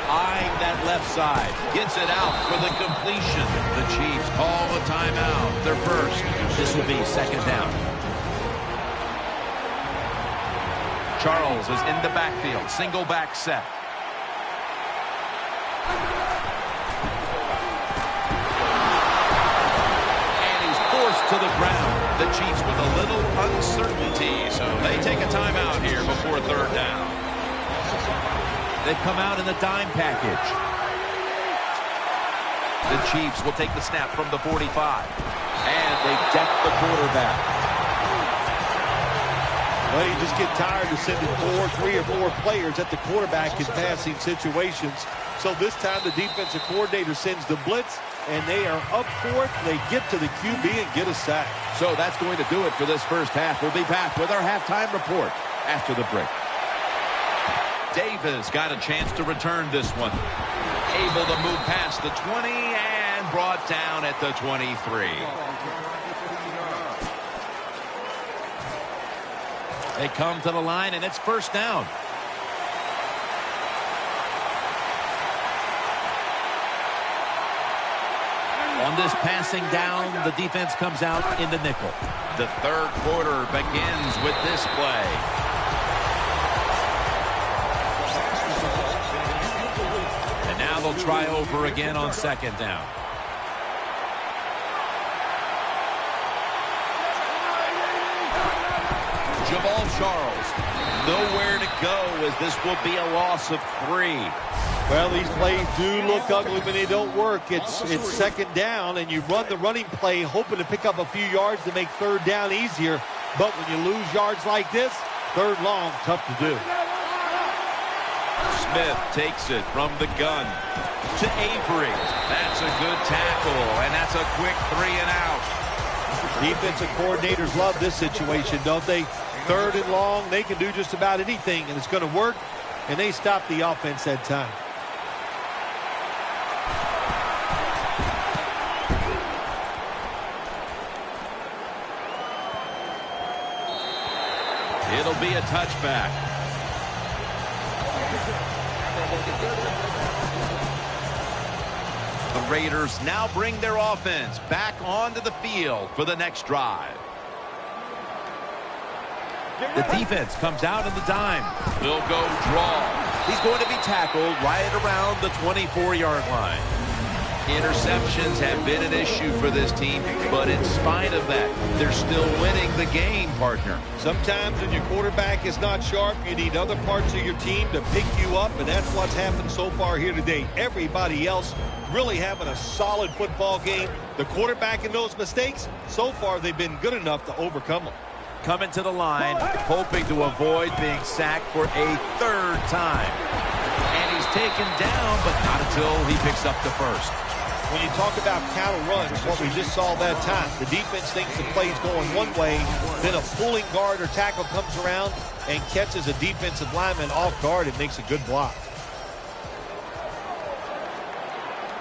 Eyeing that left side. Gets it out for the completion. The Chiefs call a timeout. Their first. This will be 2nd down. Charles is in the backfield. Single back set. And he's forced to the ground. The Chiefs with a little uncertainty, so they take a timeout here before 3rd down. They've come out in the dime package. The Chiefs will take the snap from the 45. And they deck the quarterback. Well, you just get tired of sending 3 or 4 players at the quarterback in passing situations. So this time the defensive coordinator sends the blitz, and they are up for it. They get to the QB and get a sack. So that's going to do it for this first half. We'll be back with our halftime report after the break. Davis got a chance to return this one. Able to move past the 20 and brought down at the 23. They come to the line, and it's 1st down. On this passing down, the defense comes out in the nickel. The 3rd quarter begins with this play. And now they'll try over again on 2nd down. Jamal Charles, nowhere to go as this will be a loss of 3. Well, these plays do look ugly when they don't work. It's 2nd down, and you run the running play hoping to pick up a few yards to make 3rd down easier. But when you lose yards like this, 3rd long, tough to do. Smith takes it from the gun to Avery. That's a good tackle, and that's a quick 3 and out. Defensive coordinators love this situation, don't they? 3rd and long, they can do just about anything, and it's going to work, and they stop the offense that time. It'll be a touchback. The Raiders now bring their offense back onto the field for the next drive. The defense comes out in the dime. They'll go draw. He's going to be tackled right around the 24-yard line. Interceptions have been an issue for this team, but in spite of that, they're still winning the game, partner. Sometimes when your quarterback is not sharp, you need other parts of your team to pick you up, and that's what's happened so far here today. Everybody else really having a solid football game. The quarterback in those mistakes, so far they've been good enough to overcome them. Coming to the line, hoping to avoid being sacked for a 3rd time. And he's taken down, but not until he picks up the first. When you talk about counter runs, what we just saw that time, the defense thinks the play's going one way, then a pulling guard or tackle comes around and catches a defensive lineman off guard and makes a good block.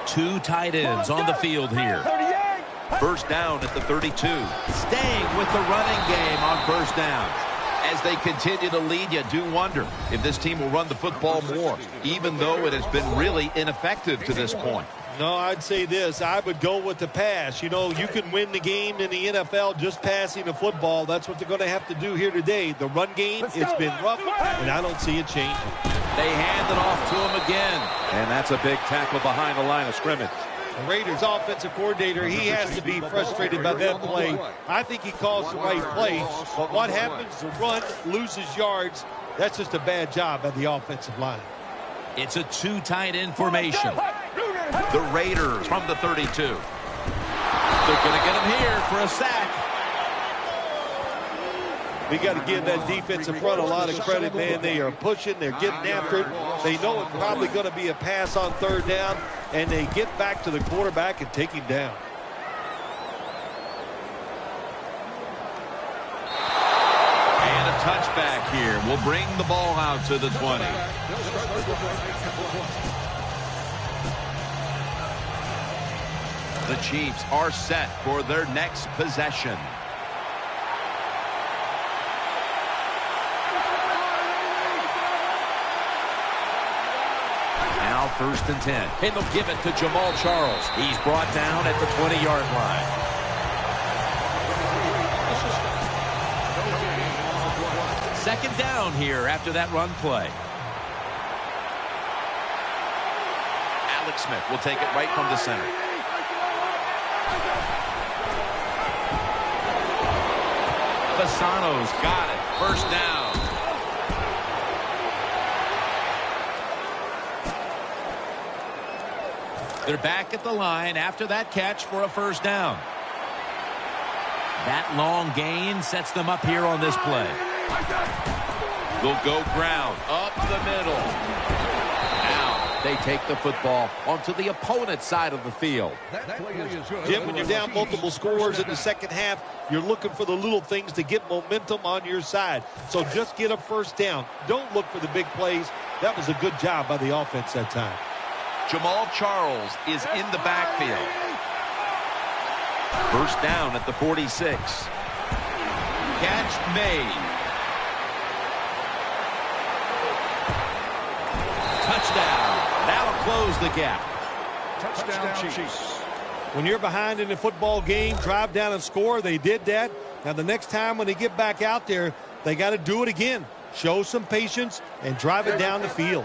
2 tight ends on the field here. First down at the 32. Staying with the running game on first down. As they continue to lead, you do wonder if this team will run the football more, even though it has been really ineffective to this point. No, I'd say this. I would go with the pass. You know, you can win the game in the NFL just passing the football. That's what they're going to have to do here today. The run game, it's been rough, and I don't see it changing. They hand it off to him again. And that's a big tackle behind the line of scrimmage. The Raiders offensive coordinator, he has to be frustrated by that play. I think he calls the right play, but what happens? The run loses yards. That's just a bad job by the offensive line. It's a 2 tight end formation. The Raiders from the 32. They're going to get him here for a sack. We got to give that defensive front a lot of credit, man. They are pushing. They're getting after it. They know it's probably going to be a pass on 3rd down, and they get back to the quarterback and take him down. And a touchback here will bring the ball out to the 20. The Chiefs are set for their next possession. Now 1st and 10. And they'll give it to Jamal Charles. He's brought down at the 20-yard line. Second down here after that run play. Alex Smith will take it right from the center. Fasano's got it. First down. They're back at the line after that catch for a first down. That long gain sets them up here on this play. They'll go ground up the middle. Now They take the football onto the opponent's side of the field. Jim, when you're down multiple scores in the second half, you're looking for the little things to get momentum on your side. So just get a first down. Don't look for the big plays. That was a good job by the offense that time. Jamal Charles is in the backfield. First down at the 46. Catch made. Touchdown. That'll close the gap. Touchdown Chiefs. When you're behind in a football game, drive down and score. They did that. Now the next time when they get back out there, they got to do it again. Show some patience and drive it down the field.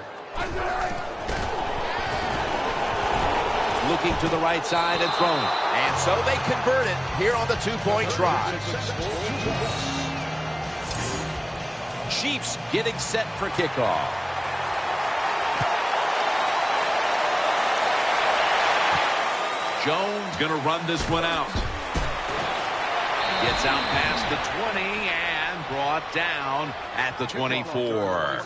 Looking to the right side and throwing. And so they convert it here on the two-point try. Chiefs getting set for kickoff. Jones going to run this one out. Gets out past the 20 and brought down at the 24.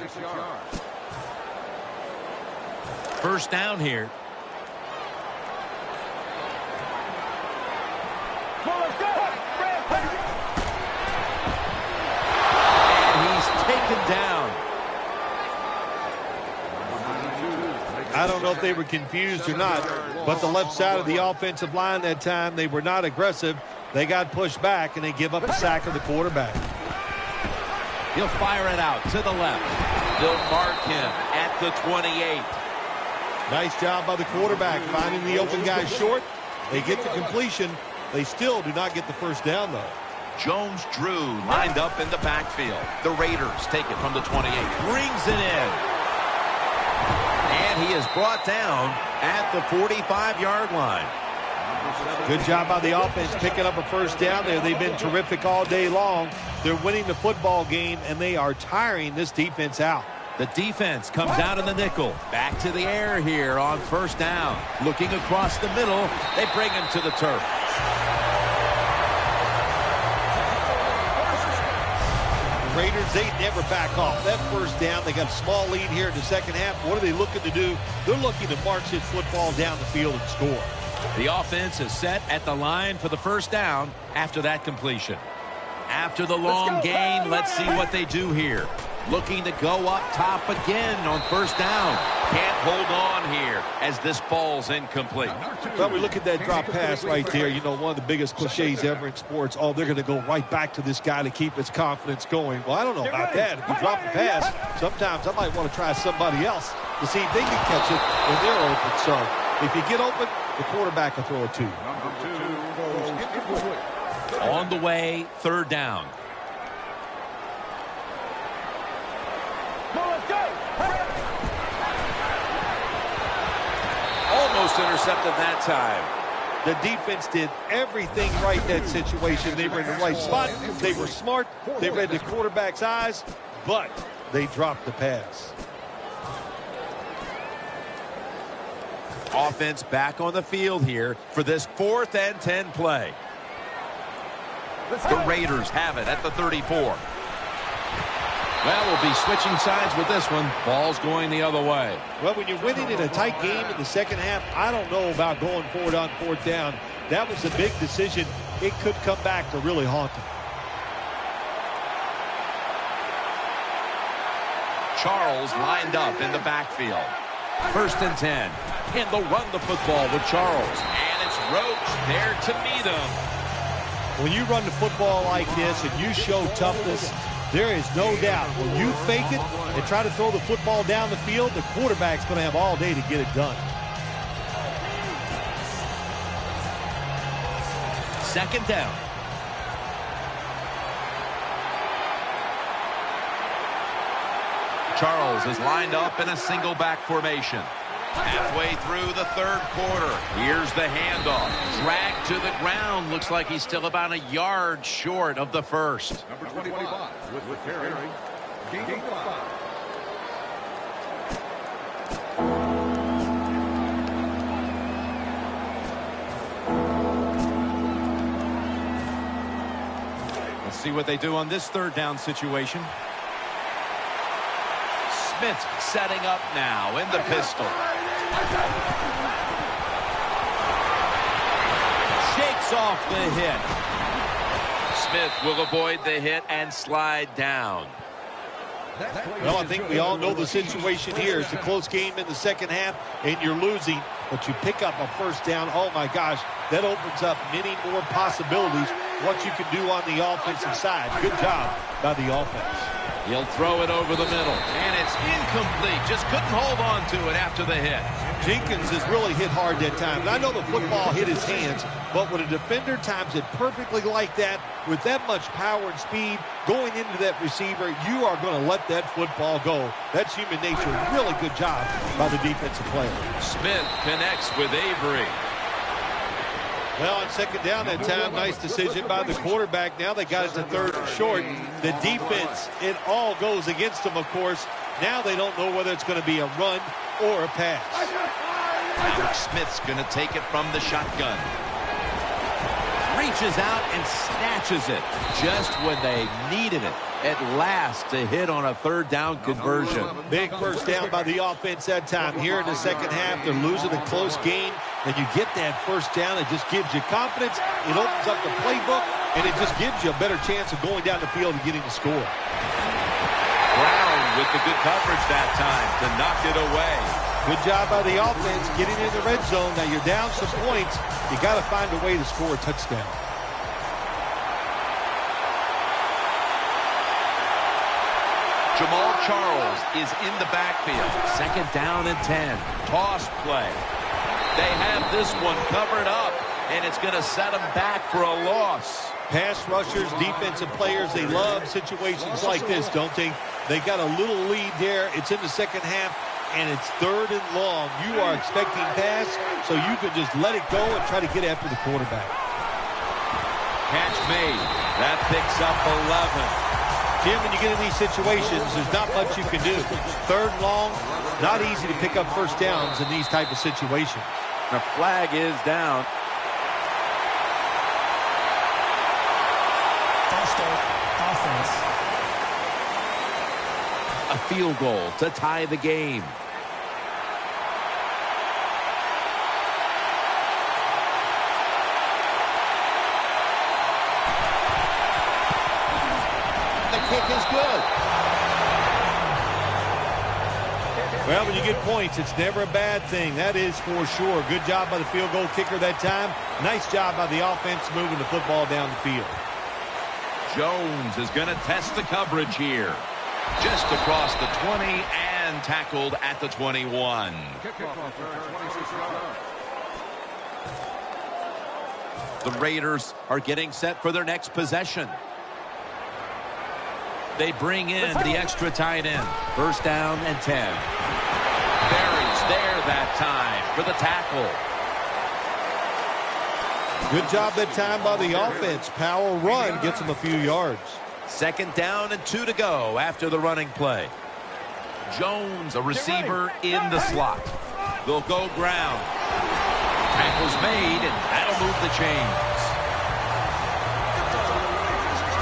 First down here. And he's taken down. I don't know if they were confused or not, but the left side of the offensive line that time, they were not aggressive. They got pushed back, and they give up a sack of the quarterback. He'll fire it out to the left. They'll mark him at the 28. Nice job by the quarterback finding the open guy short. They get the completion. They still do not get the first down, though. Jones-Drew lined up in the backfield. The Raiders take it from the 28. Brings it in. And he is brought down at the 45-yard line. Good job by the offense picking up a first down there. They've been terrific all day long. They're winning the football game, and they are tiring this defense out. The defense comes out in the nickel. Back to the air here on first down. Looking across the middle. They bring him to the turf. The Raiders, they never back off. That first down, they got a small lead here in the second half. What are they looking to do? They're looking to march this football down the field and score. The offense is set at the line for the first down after that completion. After the long gain, let's see what they do here. Looking to go up top again on first down. Can't hold on here as this falls incomplete. Well, we look at that drop pass right there. You know, one of the biggest cliches ever in sports. Oh, they're going to go right back to this guy to keep his confidence going. Well, I don't know about that. If you drop the pass, sometimes I might want to try somebody else to see if they can catch it when they're open. So if you get open, the quarterback will throw it to you. On the way, third down. Almost intercepted that time. The defense did everything right in that situation. They were in the right spot. They were smart. They read the quarterback's eyes, but they dropped the pass. Offense back on the field here for this 4th and 10 play. The Raiders have it at the 34. Well, we'll be switching sides with this one. Ball's going the other way. Well, when you're winning in a tight game in the second half, I don't know about going forward on fourth down. That was a big decision. It could come back to really haunt them. Charles lined up in the backfield. 1st and 10. And they'll run the football with Charles. And it's Roach there to meet him. When you run the football like this and you show toughness, there is no doubt when you fake it and try to throw the football down the field, the quarterback's going to have all day to get it done. 2nd down. Charles is lined up in a single back formation. Halfway through the 3rd quarter. Here's the handoff. Dragged to the ground. Looks like he's still about a yard short of the first. Number 25 with carry. Gain of 5. Let's see what they do on this 3rd down situation. Smith setting up now in the pistol. Shakes off the hit. Smith will avoid the hit and slide down. Well, I think we all know the situation here. It's a close game in the second half, and you're losing, but you pick up a first down. Oh, my gosh, that opens up many more possibilities, what you can do on the offensive side. Good job by the offense. He'll throw it over the middle. And it's incomplete. Just couldn't hold on to it after the hit. Jenkins has really hit hard that time. And I know the football hit his hands, but when a defender times it perfectly like that, with that much power and speed going into that receiver, you are going to let that football go. That's human nature. Really good job by the defensive player. Smith connects with Avery. Well, on 2nd down that time, nice decision by the quarterback. Now they got it to 3rd and short. The defense, it all goes against them, of course. Now they don't know whether it's going to be a run or a pass. Alex Smith's going to take it from the shotgun. 3 reaches out and snatches it just when they needed it at last to hit on a third down conversion. Big first down by the offense that time. Here in the second half, they're losing a close game, and you get that first down. It just gives you confidence. It opens up the playbook, and it just gives you a better chance of going down the field and getting the score. Brown with the good coverage that time to knock it away. Good job by the offense getting in the red zone. Now you're down some points. You got to find a way to score a touchdown. Jamal Charles is in the backfield. Second down and 10. Toss play. They have this one covered up, and it's going to set them back for a loss. Pass rushers, defensive players, they love situations like this, don't they? They got a little lead there. It's in the second half, and it's third and long. You are expecting pass, so you can just let it go and try to get after the quarterback. Catch made. That picks up 11. Jim, when you get in these situations, there's not much you can do. Third and long, not easy to pick up first downs in these type of situations. The flag is down. False start, offense. A field goal to tie the game. The kick is good. Well, when you get points, it's never a bad thing. That is for sure. Good job by the field goal kicker that time. Nice job by the offense moving the football down the field. Jones is going to test the coverage here. Just across the 20 and tackled at the 21. The Raiders are getting set for their next possession. They bring in the extra tight end. First down and 10. Berry's there that time for the tackle. Good job that time by the offense. Power run gets them a few yards. Second down and 2 to go after the running play. Jones, a receiver in the slot. They'll go ground. Tackle's made, and that'll move the chains.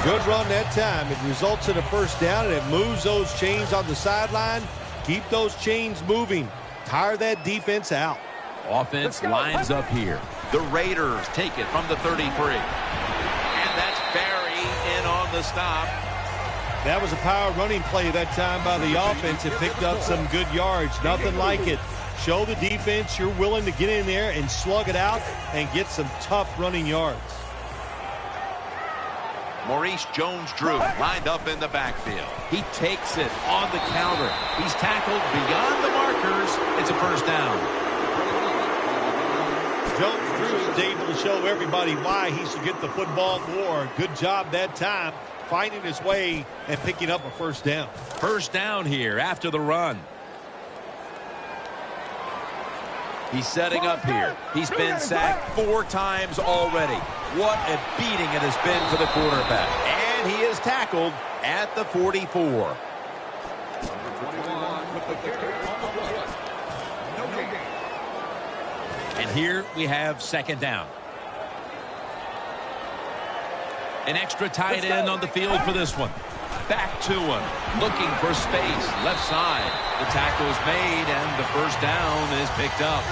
Good run that time. It results in a first down, and it moves those chains on the sideline. Keep those chains moving. Tire that defense out. Offense lines up here. The Raiders take it from the 33. And that's Barry in on the stop. That was a power running play that time by the offense. It picked up some good yards. Nothing like it. Show the defense you're willing to get in there and slug it out and get some tough running yards. Maurice Jones-Drew lined up in the backfield. He takes it on the counter. He's tackled beyond the markers. It's a first down. Jones-Drew is able to show everybody why he should get the football more. Good job that time, finding his way and picking up a first down. First down here after the run. He's setting up here. He's been sacked 4 times already. What a beating it has been for the quarterback. And he is tackled at the 44. And here we have second down. An extra tight end on the field for this one. Back to him, looking for space, left side. The tackle is made, and the first down is picked up.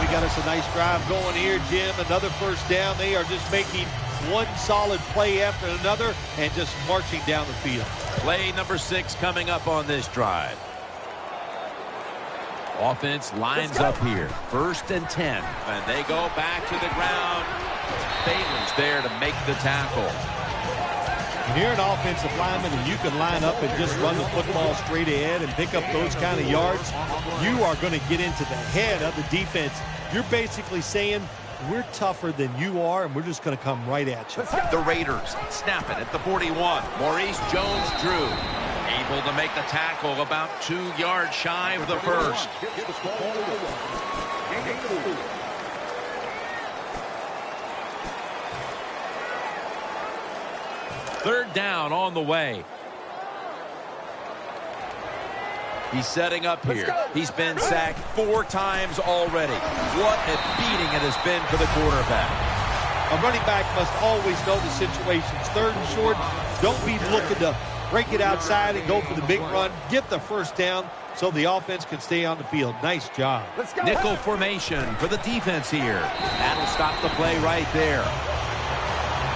We got us a nice drive going here, Jim. Another first down. They are just making one solid play after another and just marching down the field. Play number 6 coming up on this drive. Offense lines up here. First and 10. And they go back to the ground. Bailey's there to make the tackle. When you're an offensive lineman and you can line up and just run the football straight ahead and pick up those kind of yards, you are going to get into the head of the defense. You're basically saying, we're tougher than you are, and we're just going to come right at you. The Raiders snap it at the 41. Maurice Jones-Drew able to make the tackle about 2 yards shy of the first. Third down on the way. He's setting up here. He's been sacked 4 times already. What a beating it has been for the quarterback. A running back must always know the situations. Third and short, don't be looking to break it outside and go for the big run. Get the first down so the offense can stay on the field. Nice job. Nickel formation for the defense here. That'll stop the play right there.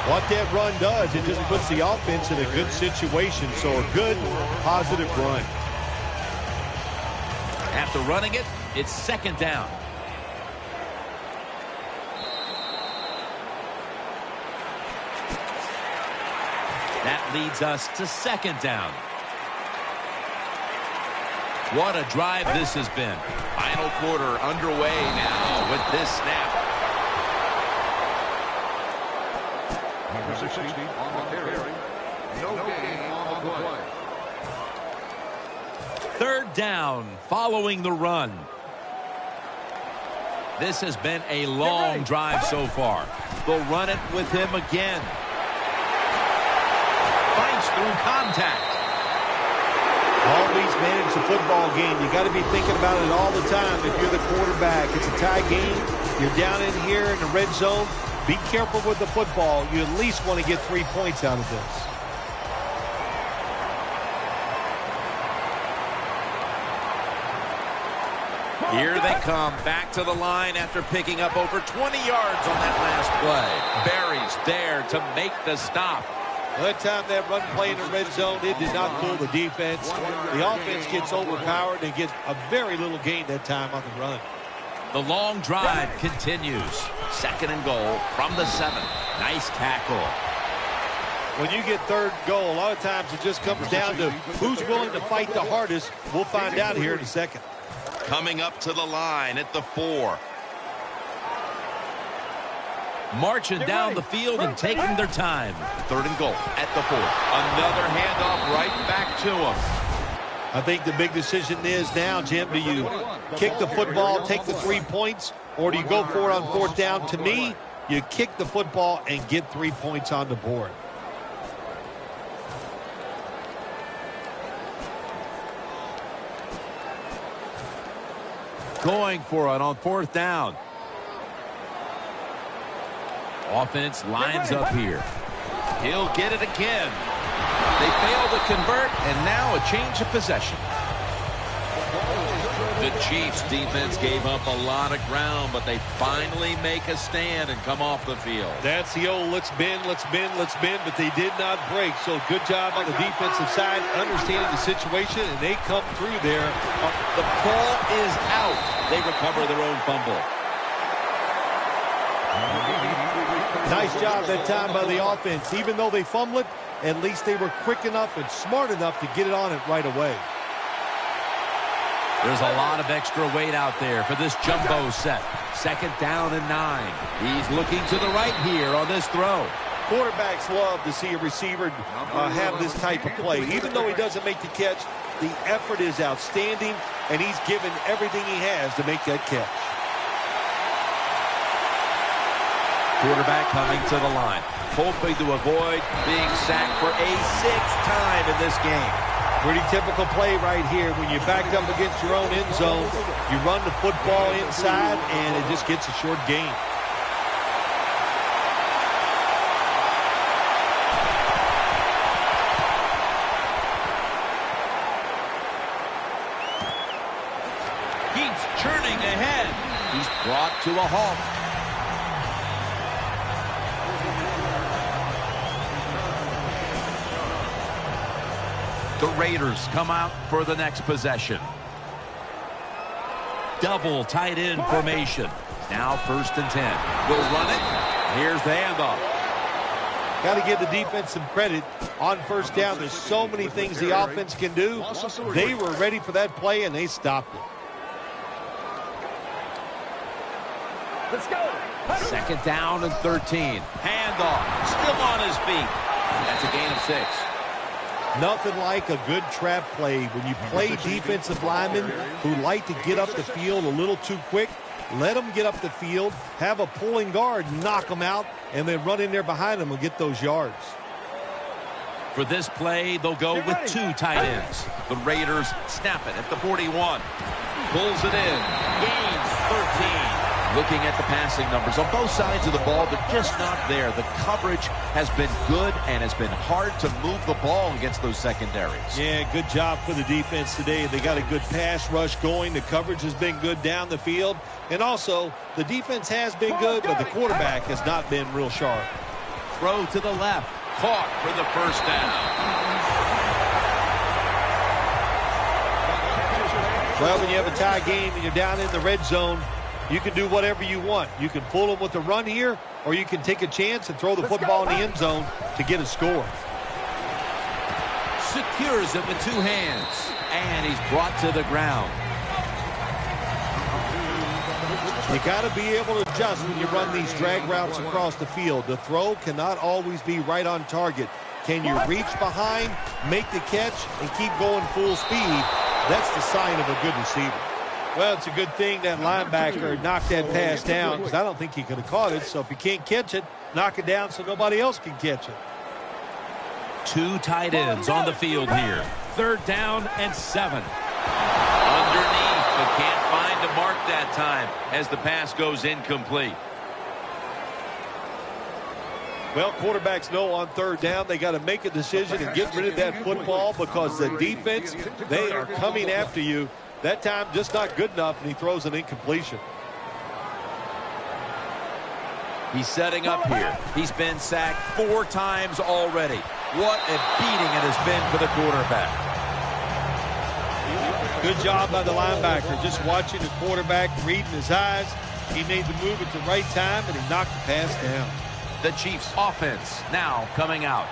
What that run does, it just puts the offense in a good situation. So a good, positive run. After running it, it's second down. That leads us to second down. What a drive this has been. Final quarter underway now with this snap. Number 60 on the carry. No gain on the play. Third down following the run. This has been a long drive so far. They'll run it with him again. Fights through contact. Always manage the football game. You got to be thinking about it all the time if you're the quarterback. It's a tie game. You're down in here in the red zone. Be careful with the football. You at least want to get 3 points out of this. Here they come back to the line after picking up over 20 yards on that last play. Berry's there to make the stop. By the time that run play in the red zone, it did not fool the defense. The offense gets overpowered and gets a very little gain that time on the run. The long drive continues. Second and goal from the 7. Nice tackle. When you get third goal, a lot of times it just comes down to who's willing to fight the hardest. We'll find out here in a second. Coming up to the line at the 4. Marching down the field and taking their time. Third and goal at the 4. Another handoff right back to him. I think the big decision is now, Jim, do you kick the football, take the 3 points, or do you go for it on fourth down? To me, you kick the football and get 3 points on the board. Going for it on fourth down. Offense lines up here. He'll get it again. They fail to convert, and now a change of possession. The Chiefs defense gave up a lot of ground, but they finally make a stand and come off the field. That's the old let's bend, let's bend, let's bend, but they did not break. So good job on the defensive side, understanding the situation, and they come through there. The ball is out. They recover their own fumble. Nice job that time by the offense. Even though they fumbled it, at least they were quick enough and smart enough to get it on it right away. There's a lot of extra weight out there for this jumbo set. Second down and 9. He's looking to the right here on this throw. Quarterbacks love to see a receiver have this type of play. Even though he doesn't make the catch, the effort is outstanding, and he's given everything he has to make that catch. Quarterback coming to the line, hoping to avoid being sacked for a 6th time in this game. Pretty typical play right here. When you're backed up against your own end zone, you run the football inside, and it just gets a short gain. Keeps churning ahead. He's brought to a halt. The Raiders come out for the next possession. Double tight end formation. Now 1st and 10. We'll run it. Here's the handoff. Got to give the defense some credit on first down. There's so many things the offense can do. They were ready for that play, and they stopped it. Let's go. Second down and 13. Handoff. Still on his feet. That's a gain of 6. Nothing like a good trap play. When you play defensive linemen who like to get up the field a little too quick, let them get up the field, have a pulling guard, knock them out, and then run in there behind them and get those yards. For this play, they'll go with 2 tight ends. The Raiders snap it at the 41. Pulls it in. Gains 13. Looking at the passing numbers on both sides of the ball, they're just not there. The coverage has been good and has been hard to move the ball against those secondaries. Yeah, good job for the defense today. They got a good pass rush going. The coverage has been good down the field. And also, the defense has been good, but the quarterback has not been real sharp. Throw to the left. Caught for the first down. Well, when you have a tie game and you're down in the red zone, you can do whatever you want. You can fool them with a run here, or you can take a chance and throw the football in the end zone to get a score. Secures it with two hands, and he's brought to the ground. You got to be able to adjust when you run these drag routes across the field. The throw cannot always be right on target. Can you reach behind, make the catch, and keep going full speed? That's the sign of a good receiver. Well, it's a good thing that linebacker knocked that pass down, because I don't think he could have caught it. So if you can't catch it, knock it down so nobody else can catch it. Two tight ends on the field here. 3rd down and 7. Underneath, but can't find a mark that time as the pass goes incomplete. Well, quarterbacks know on 3rd down they got to make a decision and get rid of that football, because the defense, they are coming after you. That time just not good enough, and he throws an incompletion. He's setting up here. He's been sacked 4 times already. What a beating it has been for the quarterback. Good job by the linebacker, just watching the quarterback, reading his eyes. He made the move at the right time, and he knocked the pass down. The Chiefs offense now coming out.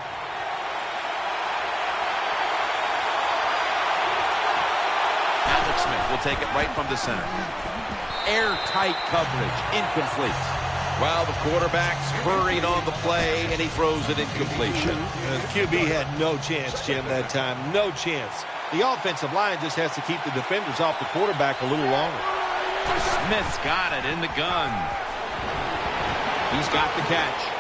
Alex Smith will take it right from the center. Airtight coverage, incomplete. Well, the quarterback's hurried on the play, and he throws it incompletion. The QB had no chance, Jim, that time. No chance. The offensive line just has to keep the defenders off the quarterback a little longer. Smith's got it in the gun. He's got the catch.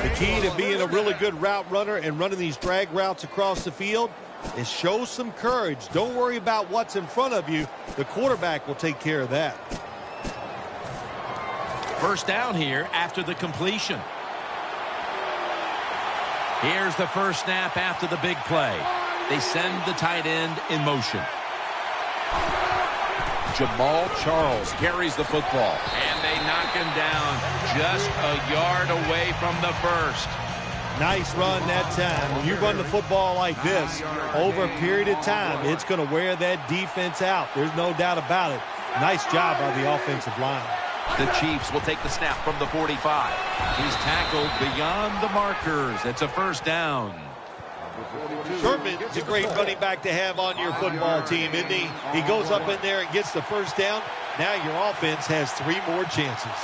The key to being a really good route runner and running these drag routes across the field is show some courage. Don't worry about what's in front of you. The quarterback will take care of that. 1st down here after the completion. Here's the first snap after the big play. They send the tight end in motion. Jamal Charles carries the football. And they knock him down just a yard away from the first. Nice run that time. When you run the football like this, over a period of time, it's going to wear that defense out. There's no doubt about it. Nice job by the offensive line. The Chiefs will take the snap from the 45. He's tackled beyond the markers. It's a 1st down. Sherman's a great running back to have on your football team, isn't he? He goes up in there and gets the 1st down. Now your offense has 3 more chances.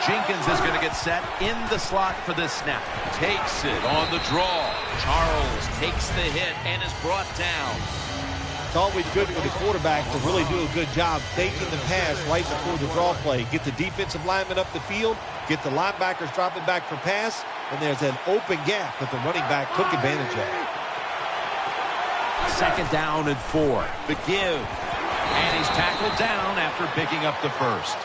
Jenkins is going to get set in the slot for this snap. Takes it on the draw. Charles takes the hit and is brought down. It's always good for the quarterback to really do a good job faking the pass right before the draw play. Get the defensive lineman up the field, get the linebackers dropping back for pass, and there's an open gap that the running back took advantage of. 2nd down and 4. The give. And he's tackled down after picking up the first.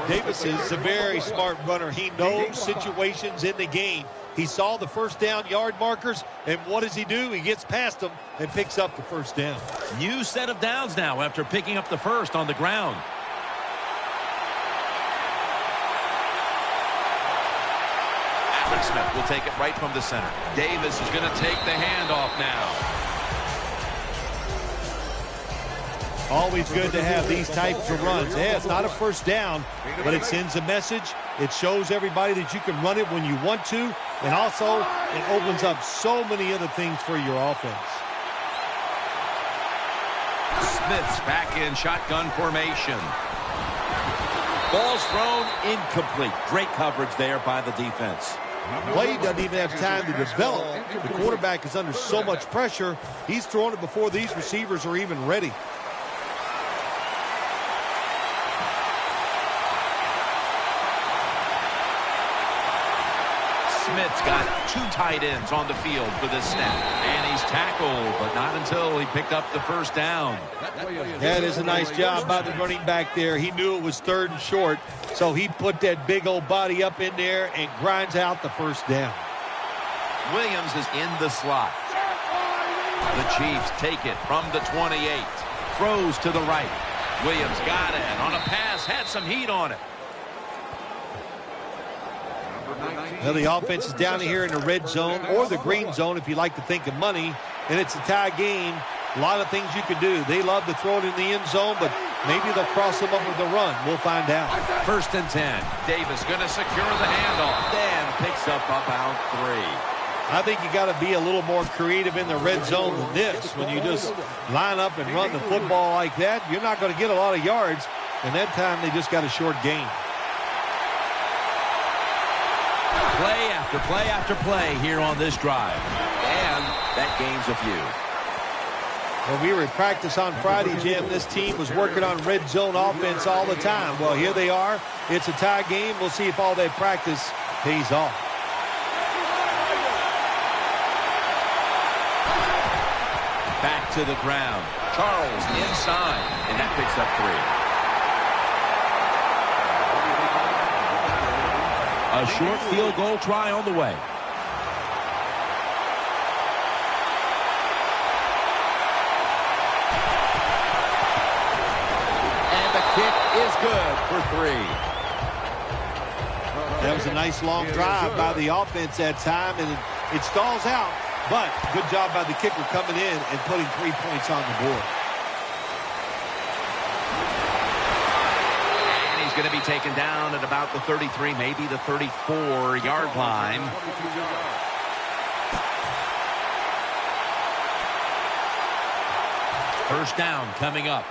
Davis is a very smart runner. He knows situations in the game. He saw the 1st down yard markers, and what does he do? He gets past them and picks up the 1st down. New set of downs now after picking up the first on the ground. Alex Smith will take it right from the center. Davis is going to take the handoff now. Always good to have these types of runs. Yeah, it's not a 1st down, but it sends a message. It shows everybody that you can run it when you want to, and also it opens up so many other things for your offense. Smith's back in shotgun formation. Ball's thrown incomplete. Great coverage there by the defense. Play doesn't even have time to develop. The quarterback is under so much pressure, he's throwing it before these receivers are even ready. Smith's got 2 tight ends on the field for this snap. And he's tackled, but not until he picked up the first down. That is a nice job by the running back there. He knew it was 3rd and short, so he put that big old body up in there and grinds out the first down. Williams is in the slot. The Chiefs take it from the 28. Throws to the right. Williams got it on a pass, had some heat on it. Well, the offense is down here in the red zone or the green zone if you like to think of money, and it's a tie game. A lot of things you can do. They love to throw it in the end zone, but maybe they'll cross them up with a run. We'll find out. 1st and 10. Davis going to secure the handoff. Then picks up about 3. I think you got to be a little more creative in the red zone than this. When you just line up and run the football like that, you're not going to get a lot of yards, and that time they just got a short gain. Play after play after play here on this drive. And that gains a few. Well, we were at practice on Friday, Jim. This team was working on red zone offense all the time. Well, here they are. It's a tie game. We'll see if all that practice pays off. Back to the ground. Charles inside, and that picks up 3. A short field goal try on the way. And the kick is good for 3. That was a nice long drive by the offense that time, and it stalls out. But good job by the kicker coming in and putting 3 points on the board. Going to be taken down at about the 33, maybe the 34-yard line. First down coming up.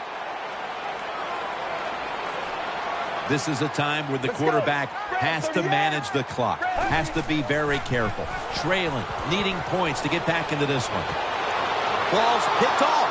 This is a time where the quarterback has to manage the clock, has to be very careful, trailing, needing points to get back into this one. Ball's picked off.